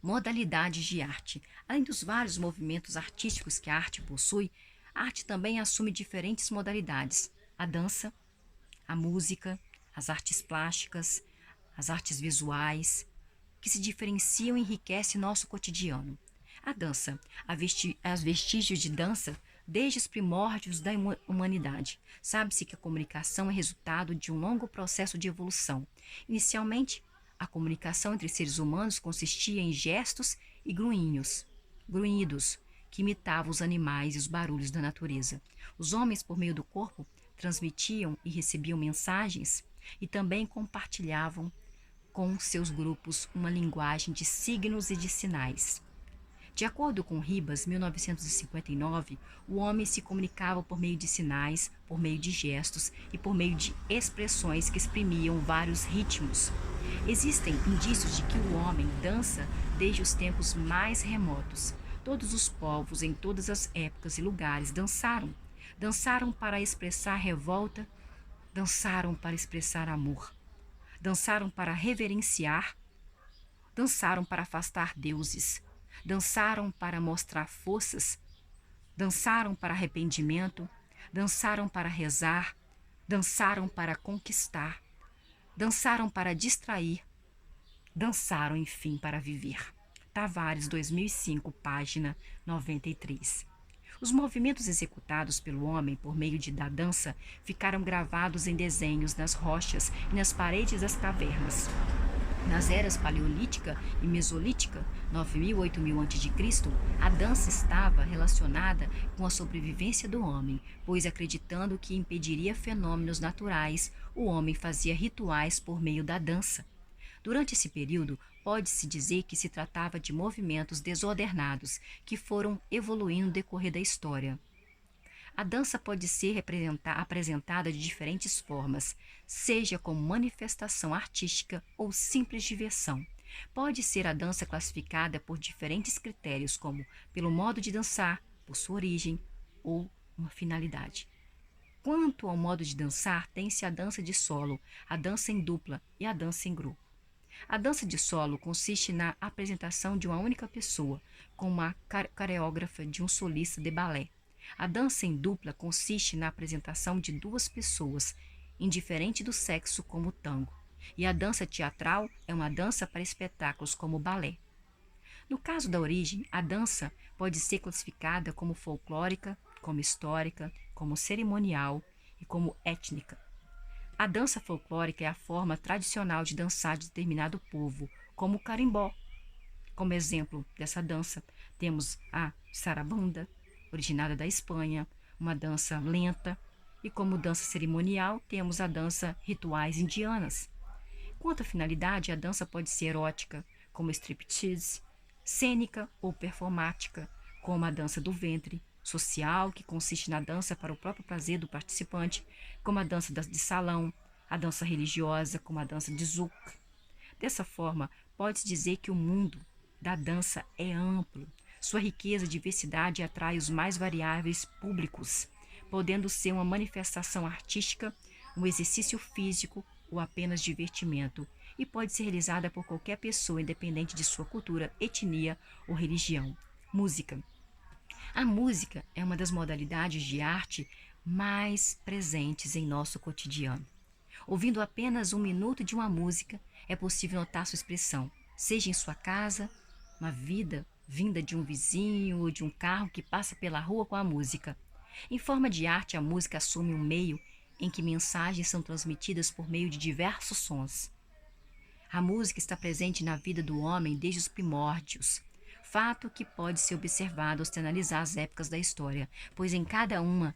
Speaker 1: Modalidades de arte. Além dos vários movimentos artísticos que a arte possui, a arte também assume diferentes modalidades: a dança, a música, as artes plásticas, as artes visuais, que se diferenciam e enriquecem nosso cotidiano. A dança, as vestígios de dança desde os primórdios da humanidade. Sabe-se que a comunicação é resultado de um longo processo de evolução. Inicialmente, a comunicação entre seres humanos consistia em gestos e grunhidos, que imitavam os animais e os barulhos da natureza. Os homens, por meio do corpo, transmitiam e recebiam mensagens e também compartilhavam com seus grupos uma linguagem de signos e de sinais. De acordo com Ribas, 1959, o homem se comunicava por meio de sinais, por meio de gestos e por meio de expressões que exprimiam vários ritmos. Existem indícios de que o homem dança desde os tempos mais remotos. Todos os povos, em todas as épocas e lugares, dançaram. Dançaram para expressar revolta, dançaram para expressar amor, dançaram para reverenciar, dançaram para afastar deuses, dançaram para mostrar forças, dançaram para arrependimento, dançaram para rezar, dançaram para conquistar, dançaram para distrair, dançaram, enfim, para viver. Tavares, 2005, página 93. Os movimentos executados pelo homem por meio da dança ficaram gravados em desenhos nas rochas e nas paredes das cavernas. Nas eras paleolítica e mesolítica, 9.000 e 8.000 a.C., a dança estava relacionada com a sobrevivência do homem, pois acreditando que impediria fenômenos naturais, o homem fazia rituais por meio da dança. Durante esse período, pode-se dizer que se tratava de movimentos desordenados que foram evoluindo no decorrer da história. A dança pode ser apresentada de diferentes formas, seja como manifestação artística ou simples diversão. Pode ser a dança classificada por diferentes critérios, como pelo modo de dançar, por sua origem ou uma finalidade. Quanto ao modo de dançar, tem-se a dança de solo, a dança em dupla e a dança em grupo. A dança de solo consiste na apresentação de uma única pessoa, como a coreógrafa de um solista de balé. A dança em dupla consiste na apresentação de duas pessoas, indiferente do sexo, como o tango. E a dança teatral é uma dança para espetáculos, como o balé. No caso da origem, a dança pode ser classificada como folclórica, como histórica, como cerimonial e como étnica. A dança folclórica é a forma tradicional de dançar de determinado povo, como o carimbó. Como exemplo dessa dança, temos a sarabanda, originada da Espanha, uma dança lenta, e como dança cerimonial, temos a dança rituais indianas. Quanto à finalidade, a dança pode ser erótica, como striptease, cênica ou performática, como a dança do ventre, social, que consiste na dança para o próprio prazer do participante, como a dança de salão, a dança religiosa, como a dança de zouk. Dessa forma, pode-se dizer que o mundo da dança é amplo. Sua riqueza e diversidade atrai os mais variáveis públicos, podendo ser uma manifestação artística, um exercício físico ou apenas divertimento, e pode ser realizada por qualquer pessoa, independente de sua cultura, etnia ou religião. Música. A música é uma das modalidades de arte mais presentes em nosso cotidiano. Ouvindo apenas 1 minuto de uma música, é possível notar sua expressão, seja em sua casa, uma vida vinda de um vizinho ou de um carro que passa pela rua com a música. Em forma de arte, a música assume um meio em que mensagens são transmitidas por meio de diversos sons. A música está presente na vida do homem desde os primórdios, fato que pode ser observado ao se analisar as épocas da história, pois em cada uma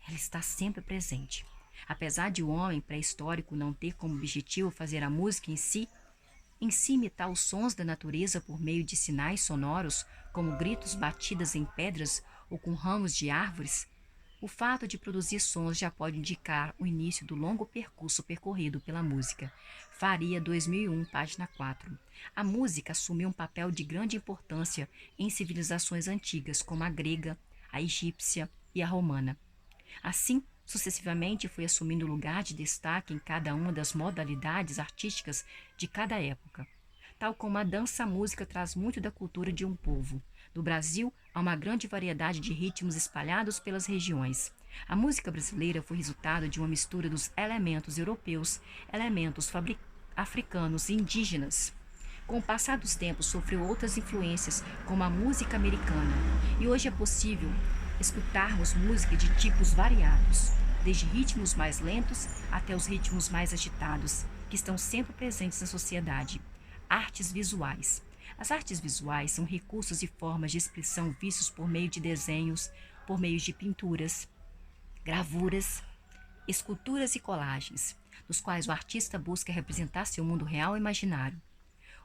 Speaker 1: ela está sempre presente. Apesar de o homem pré-histórico não ter como objetivo fazer a música em si imitar os sons da natureza por meio de sinais sonoros, como gritos, batidas em pedras ou com ramos de árvores, O fato de produzir sons já pode indicar o início do longo percurso percorrido pela música. Faria 2001, página 4. A música assumiu um papel de grande importância em civilizações antigas, como a grega, a egípcia e a romana. Assim, sucessivamente foi assumindo lugar de destaque em cada uma das modalidades artísticas de cada época. Tal como a dança, a música traz muito da cultura de um povo. No Brasil, há uma grande variedade de ritmos espalhados pelas regiões. A música brasileira foi resultado de uma mistura dos elementos europeus, elementos africanos e indígenas. Com o passar dos tempos, sofreu outras influências, como a música americana, e hoje é possível escutarmos música de tipos variados, desde ritmos mais lentos até os ritmos mais agitados, que estão sempre presentes na sociedade. Artes visuais. As artes visuais são recursos e formas de expressão vistos por meio de desenhos, por meio de pinturas, gravuras, esculturas e colagens, nos quais o artista busca representar seu mundo real e imaginário.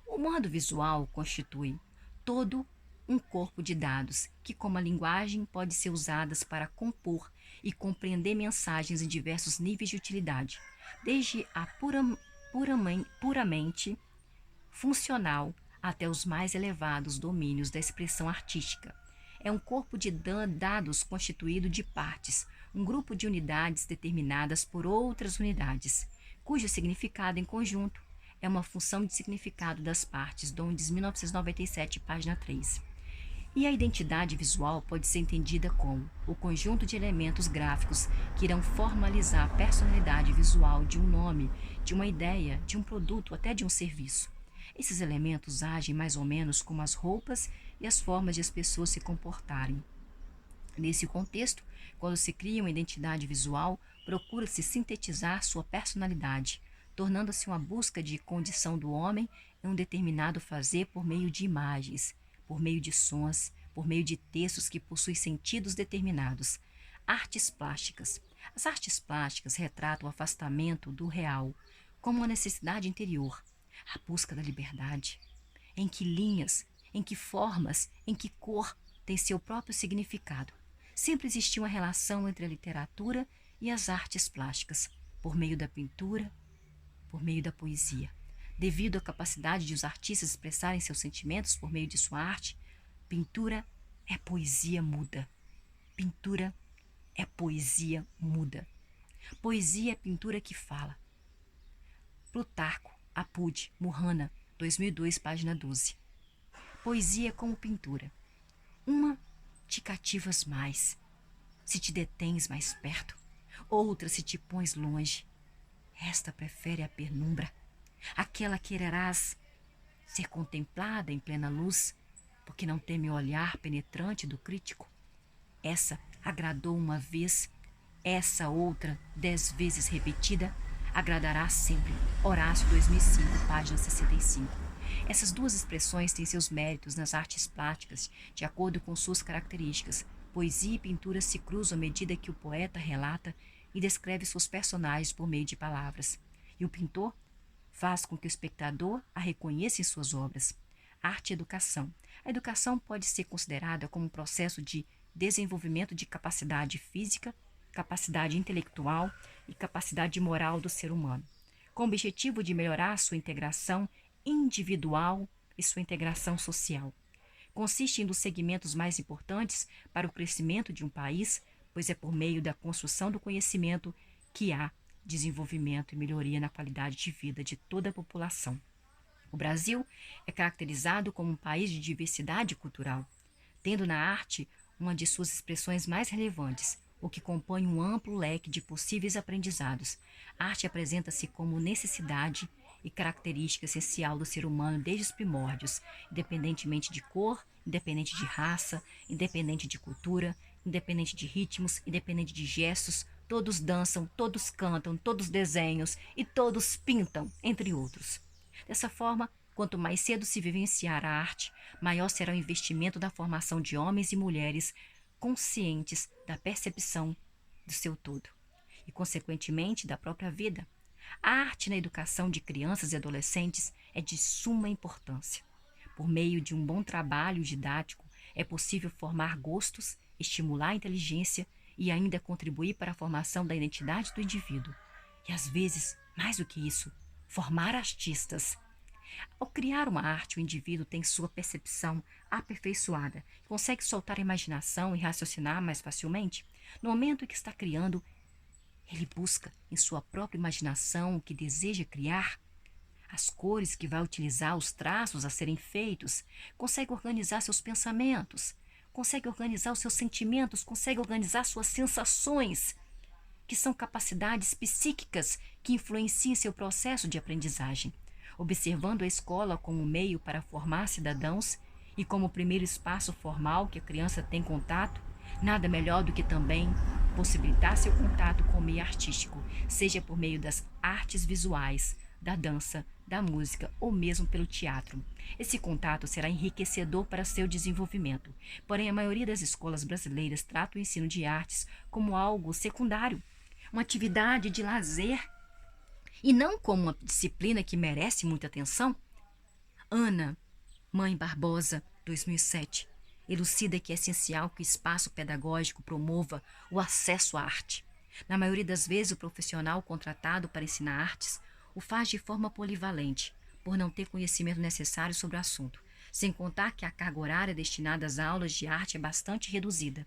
Speaker 1: O modo visual constitui todo um corpo de dados que, como a linguagem, pode ser usadas para compor e compreender mensagens em diversos níveis de utilidade, desde a puramente funcional até os mais elevados domínios da expressão artística. É um corpo de dados constituído de partes, um grupo de unidades determinadas por outras unidades, cujo significado em conjunto é uma função de significado das partes, Dondes, 1997, página 3. E a identidade visual pode ser entendida como o conjunto de elementos gráficos que irão formalizar a personalidade visual de um nome, de uma ideia, de um produto, até de um serviço. Esses elementos agem mais ou menos como as roupas e as formas de as pessoas se comportarem. Nesse contexto, quando se cria uma identidade visual, procura-se sintetizar sua personalidade, tornando-se uma busca de condição do homem em um determinado fazer por meio de imagens, por meio de sons, por meio de textos que possuem sentidos determinados. Artes plásticas. As artes plásticas retratam o afastamento do real, como uma necessidade interior, a busca da liberdade. Em que linhas, em que formas, em que cor tem seu próprio significado. Sempre existiu uma relação entre a literatura e as artes plásticas, por meio da pintura, por meio da poesia. Devido à capacidade de os artistas expressarem seus sentimentos por meio de sua arte, pintura é poesia muda. Pintura é poesia muda. Poesia é pintura que fala. Plutarco, Apud, Murrana, 2002, página 12. Poesia é como pintura. Uma te cativas mais, se te detens mais perto. Outra se te pões longe. Esta prefere a penumbra. Aquela quererás ser contemplada em plena luz, porque não teme o olhar penetrante do crítico. Essa agradou uma vez, essa outra 10 vezes repetida, agradará sempre. Horácio, 2005, página 65. Essas duas expressões têm seus méritos nas artes plásticas, de acordo com suas características. Poesia e pintura se cruzam à medida que o poeta relata e descreve seus personagens por meio de palavras. E o pintor faz com que o espectador a reconheça em suas obras. Arte e educação. A educação pode ser considerada como um processo de desenvolvimento de capacidade física, capacidade intelectual e capacidade moral do ser humano, com o objetivo de melhorar sua integração individual e sua integração social. Consiste em um dos segmentos mais importantes para o crescimento de um país, pois é por meio da construção do conhecimento que há desenvolvimento e melhoria na qualidade de vida de toda a população. O Brasil é caracterizado como um país de diversidade cultural, tendo na arte uma de suas expressões mais relevantes, o que compõe um amplo leque de possíveis aprendizados. A arte apresenta-se como necessidade e característica essencial do ser humano desde os primórdios, independentemente de cor, independente de raça, independente de cultura, independente de ritmos, independente de gestos. Todos dançam, todos cantam, todos desenham e todos pintam, entre outros. Dessa forma, quanto mais cedo se vivenciar a arte, maior será o investimento na formação de homens e mulheres conscientes da percepção do seu todo e, consequentemente, da própria vida. A arte na educação de crianças e adolescentes é de suma importância. Por meio de um bom trabalho didático, é possível formar gostos, estimular a inteligência e ainda contribuir para a formação da identidade do indivíduo. E às vezes, mais do que isso, formar artistas. Ao criar uma arte, o indivíduo tem sua percepção aperfeiçoada, consegue soltar a imaginação e raciocinar mais facilmente. No momento em que está criando, ele busca em sua própria imaginação o que deseja criar, as cores que vai utilizar, os traços a serem feitos, consegue organizar seus pensamentos, consegue organizar os seus sentimentos, consegue organizar suas sensações, que são capacidades psíquicas que influenciam seu processo de aprendizagem. Observando a escola como meio para formar cidadãos e como o primeiro espaço formal que a criança tem contato, nada melhor do que também possibilitar seu contato com o meio artístico, seja por meio das artes visuais, da dança, da música ou mesmo pelo teatro. Esse contato será enriquecedor para seu desenvolvimento. Porém, a maioria das escolas brasileiras trata o ensino de artes como algo secundário, uma atividade de lazer e não como uma disciplina que merece muita atenção. Ana, Mãe Barbosa, 2007, elucida que é essencial que o espaço pedagógico promova o acesso à arte. Na maioria das vezes, o profissional contratado para ensinar artes o faz de forma polivalente, por não ter conhecimento necessário sobre o assunto, sem contar que a carga horária destinada às aulas de arte é bastante reduzida.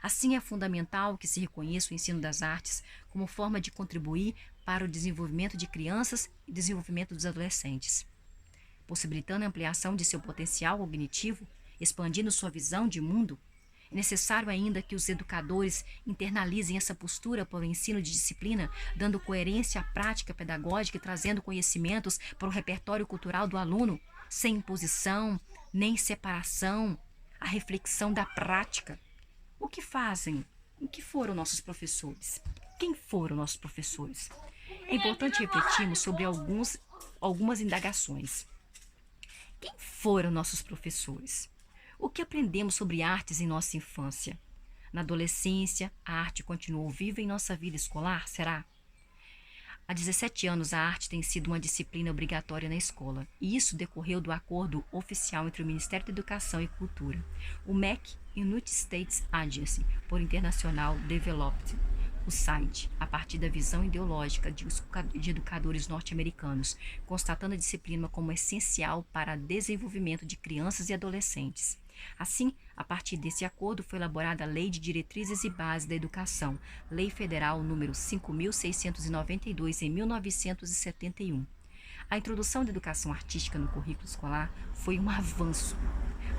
Speaker 1: Assim, é fundamental que se reconheça o ensino das artes como forma de contribuir para o desenvolvimento de crianças e desenvolvimento dos adolescentes, possibilitando a ampliação de seu potencial cognitivo, expandindo sua visão de mundo. É necessário ainda que os educadores internalizem essa postura para o ensino de disciplina, dando coerência à prática pedagógica e trazendo conhecimentos para o repertório cultural do aluno, sem imposição, nem separação, a reflexão da prática. O que fazem? O que foram nossos professores? Quem foram nossos professores? É importante refletirmos sobre algumas indagações. Quem foram nossos professores? O que aprendemos sobre artes em nossa infância? Na adolescência, a arte continuou viva em nossa vida escolar? Será? Há 17 anos, a arte tem sido uma disciplina obrigatória na escola, e isso decorreu do acordo oficial entre o Ministério da Educação e Cultura, o MEC e o United States Agency for International Development, o SAID, a partir da visão ideológica de educadores norte-americanos, constatando a disciplina como essencial para o desenvolvimento de crianças e adolescentes. Assim, a partir desse acordo foi elaborada a Lei de Diretrizes e Bases da Educação, Lei Federal número 5.692, em 1971. A introdução da educação artística no currículo escolar foi um avanço,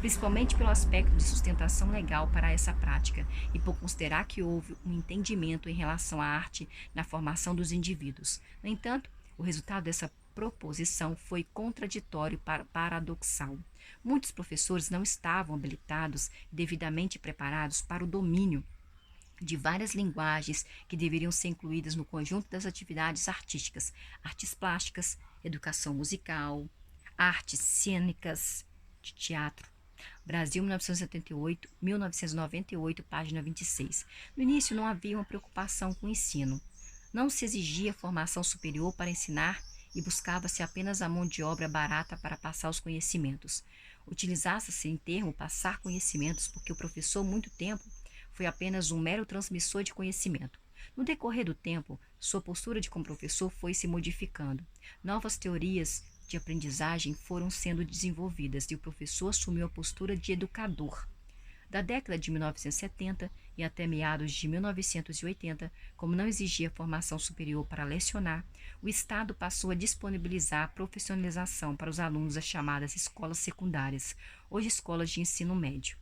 Speaker 1: principalmente pelo aspecto de sustentação legal para essa prática e por considerar que houve um entendimento em relação à arte na formação dos indivíduos. No entanto, o resultado dessa proposição foi contraditório e paradoxal. Muitos professores não estavam habilitados e devidamente preparados para o domínio de várias linguagens que deveriam ser incluídas no conjunto das atividades artísticas, artes plásticas, educação musical, artes cênicas, de teatro. Brasil, 1978, 1998, página 26. No início não havia uma preocupação com o ensino. Não se exigia formação superior para ensinar e buscava-se apenas a mão de obra barata para passar os conhecimentos. Utilizasse-se em termo passar conhecimentos porque o professor, muito tempo, foi apenas um mero transmissor de conhecimento. No decorrer do tempo, sua postura de como professor foi se modificando. Novas teorias de aprendizagem foram sendo desenvolvidas e o professor assumiu a postura de educador. Da década de 1970 e até meados de 1980, como não exigia formação superior para lecionar, o Estado passou a disponibilizar a profissionalização para os alunos das chamadas escolas secundárias, hoje escolas de ensino médio.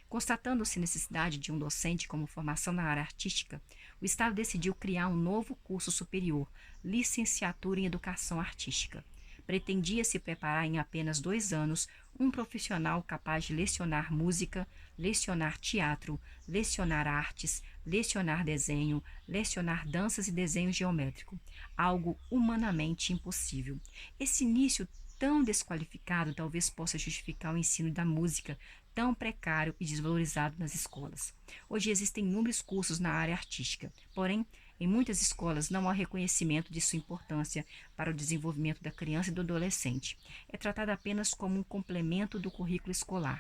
Speaker 1: Constatando-se necessidade de um docente como formação na área artística, o Estado decidiu criar um novo curso superior, Licenciatura em Educação Artística. Pretendia se preparar em apenas 2 anos um profissional capaz de lecionar música, lecionar teatro, lecionar artes, lecionar desenho, lecionar danças e desenho geométrico, algo humanamente impossível. Esse início tão desqualificado talvez possa justificar o ensino da música, tão precário e desvalorizado nas escolas. Hoje existem inúmeros cursos na área artística, porém, em muitas escolas não há reconhecimento de sua importância para o desenvolvimento da criança e do adolescente. É tratado apenas como um complemento do currículo escolar.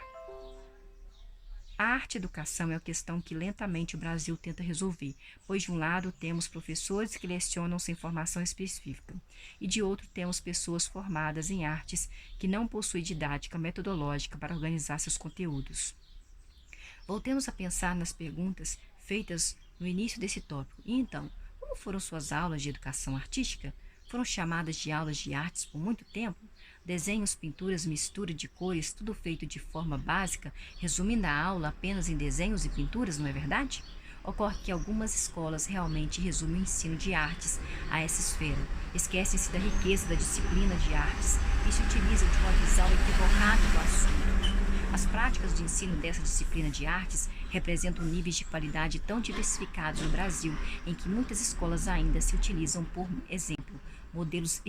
Speaker 1: A arte e educação é a questão que lentamente o Brasil tenta resolver, pois de um lado temos professores que lecionam sem formação específica, e de outro temos pessoas formadas em artes que não possuem didática metodológica para organizar seus conteúdos. Voltemos a pensar nas perguntas feitas no início desse tópico. E então, como foram suas aulas de educação artística? Foram chamadas de aulas de artes por muito tempo? Desenhos, pinturas, mistura de cores, tudo feito de forma básica, resumindo a aula apenas em desenhos e pinturas, não é verdade? Ocorre que algumas escolas realmente resumem o ensino de artes a essa esfera. Esquecem-se da riqueza da disciplina de artes e se utilizam de uma visão equivocada do assunto. As práticas de ensino dessa disciplina de artes representam níveis de qualidade tão diversificados no Brasil, em que muitas escolas ainda se utilizam, por exemplo, modelos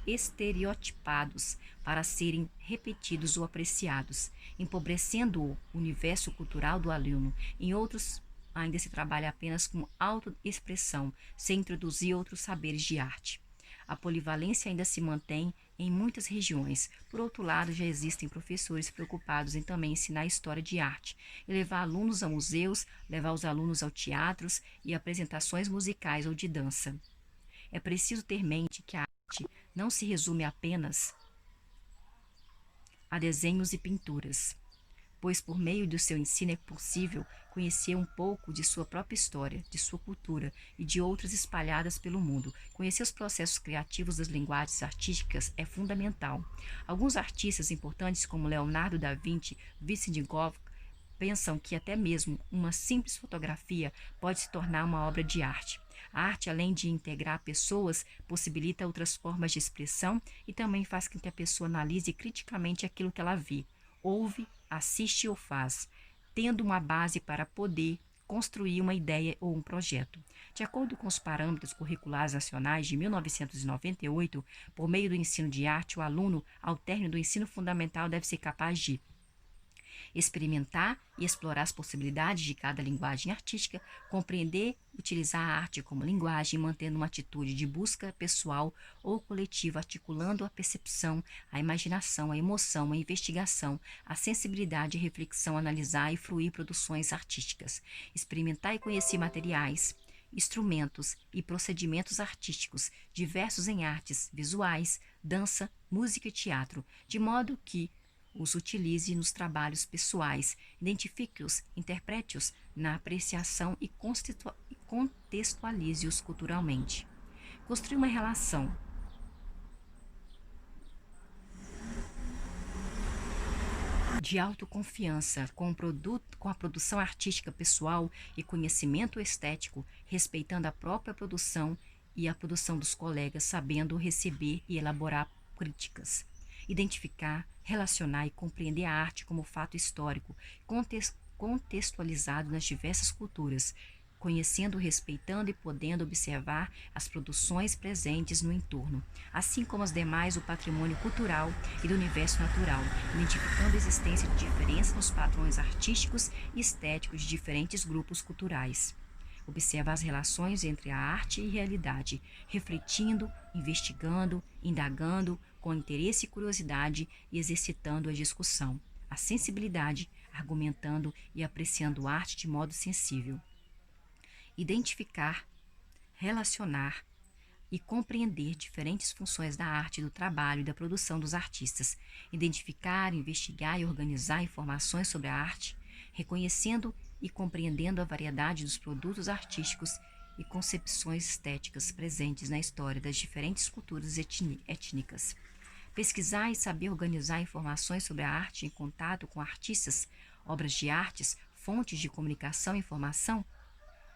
Speaker 1: estereotipados para serem repetidos ou apreciados, empobrecendo o universo cultural do aluno. Em outros, ainda se trabalha apenas com autoexpressão, sem introduzir outros saberes de arte. A polivalência ainda se mantém em muitas regiões. Por outro lado, já existem professores preocupados em também ensinar história de arte e levar alunos a museus, levar os alunos ao teatros e apresentações musicais ou de dança. É preciso ter em mente que a arte não se resume apenas a desenhos e pinturas, pois por meio do seu ensino é possível conhecer um pouco de sua própria história, de sua cultura e de outras espalhadas pelo mundo. Conhecer os processos criativos das linguagens artísticas é fundamental. Alguns artistas importantes, como Leonardo da Vinci, Vincent van Gogh, pensam que até mesmo uma simples fotografia pode se tornar uma obra de arte. A arte, além de integrar pessoas, possibilita outras formas de expressão e também faz com que a pessoa analise criticamente aquilo que ela vê, ouve, assiste ou faz, tendo uma base para poder construir uma ideia ou um projeto. De acordo com os parâmetros curriculares nacionais de 1998, por meio do ensino de arte, o aluno, ao término do ensino fundamental, deve ser capaz de experimentar e explorar as possibilidades de cada linguagem artística, compreender e utilizar a arte como linguagem, mantendo uma atitude de busca pessoal ou coletiva, articulando a percepção, a imaginação, a emoção, a investigação, a sensibilidade, a reflexão, analisar e fruir produções artísticas, experimentar e conhecer materiais, instrumentos e procedimentos artísticos diversos em artes visuais, dança, música e teatro, de modo que os utilize nos trabalhos pessoais, identifique-os, interprete-os na apreciação e contextualize-os culturalmente. Construir uma relação de autoconfiança com a produção artística pessoal e conhecimento estético, respeitando a própria produção e a produção dos colegas, sabendo receber e elaborar críticas. Identificar, relacionar e compreender a arte como fato histórico, contextualizado nas diversas culturas, conhecendo, respeitando e podendo observar as produções presentes no entorno, assim como as demais do patrimônio cultural e do universo natural, identificando a existência de diferenças nos padrões artísticos e estéticos de diferentes grupos culturais. Observar as relações entre a arte e realidade, refletindo, investigando, indagando, com interesse e curiosidade e exercitando a discussão, a sensibilidade, argumentando e apreciando a arte de modo sensível. Identificar, relacionar e compreender diferentes funções da arte, do trabalho e da produção dos artistas. Identificar, investigar e organizar informações sobre a arte, reconhecendo e compreendendo a variedade dos produtos artísticos e concepções estéticas presentes na história das diferentes culturas étnicas. Pesquisar e saber organizar informações sobre a arte em contato com artistas, obras de artes, fontes de comunicação e informação.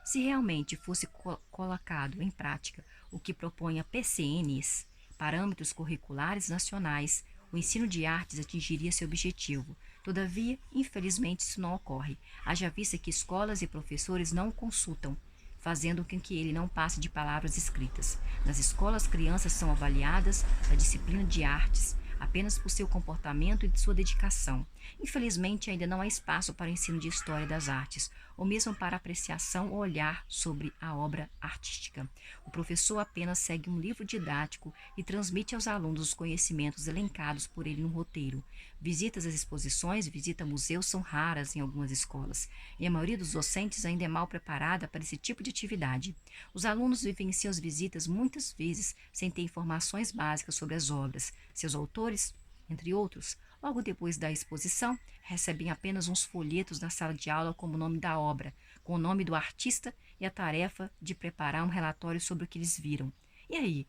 Speaker 1: Se realmente fosse colocado em prática o que propõe a PCNs, Parâmetros Curriculares Nacionais, o ensino de artes atingiria seu objetivo. Todavia, infelizmente, isso não ocorre. Haja vista que escolas e professores não o consultam, fazendo com que ele não passe de palavras escritas. Nas escolas, crianças são avaliadas na disciplina de artes apenas por seu comportamento e de sua dedicação. Infelizmente, ainda não há espaço para o ensino de história das artes, ou mesmo para apreciação ou olhar sobre a obra artística. O professor apenas segue um livro didático e transmite aos alunos os conhecimentos elencados por ele no roteiro. Visitas às exposições, visitas a museus são raras em algumas escolas, e a maioria dos docentes ainda é mal preparada para esse tipo de atividade. Os alunos vivenciam as visitas muitas vezes sem ter informações básicas sobre as obras, seus autores, entre outros. Logo depois da exposição, recebem apenas uns folhetos na sala de aula com o nome da obra, com o nome do artista e a tarefa de preparar um relatório sobre o que eles viram. E aí,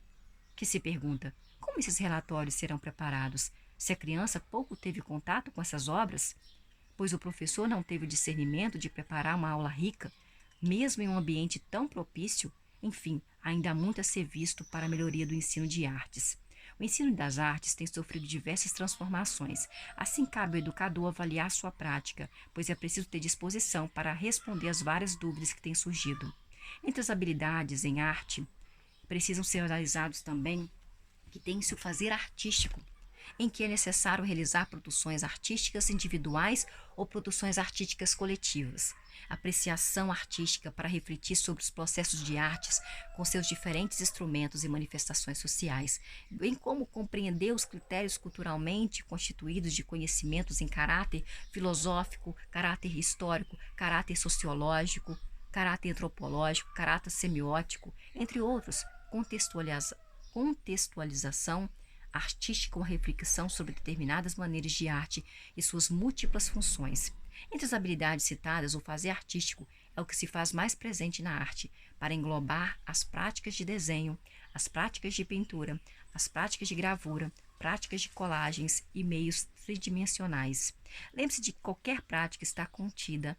Speaker 1: que se pergunta, como esses relatórios serão preparados? Se a criança pouco teve contato com essas obras, pois o professor não teve o discernimento de preparar uma aula rica, mesmo em um ambiente tão propício, enfim, ainda há muito a ser visto para a melhoria do ensino de artes. O ensino das artes tem sofrido diversas transformações. Assim, cabe ao educador avaliar sua prática, pois é preciso ter disposição para responder às várias dúvidas que têm surgido. Entre as habilidades em arte, precisam ser analisados também que tem-se o fazer artístico, em que é necessário realizar produções artísticas individuais ou produções artísticas coletivas. Apreciação artística para refletir sobre os processos de artes com seus diferentes instrumentos e manifestações sociais, bem como compreender os critérios culturalmente constituídos de conhecimentos em caráter filosófico, caráter histórico, caráter sociológico, caráter antropológico, caráter semiótico, entre outros, contextualização artística, uma reflexão sobre determinadas maneiras de arte e suas múltiplas funções. Entre as habilidades citadas, o fazer artístico é o que se faz mais presente na arte, para englobar as práticas de desenho, as práticas de pintura, as práticas de gravura, práticas de colagens e meios tridimensionais. Lembre-se de que qualquer prática está contida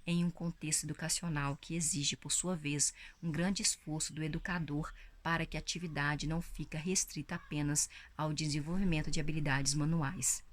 Speaker 1: em um contexto educacional que exige, por sua vez, um grande esforço do educador para que a atividade não fique restrita apenas ao desenvolvimento de habilidades manuais.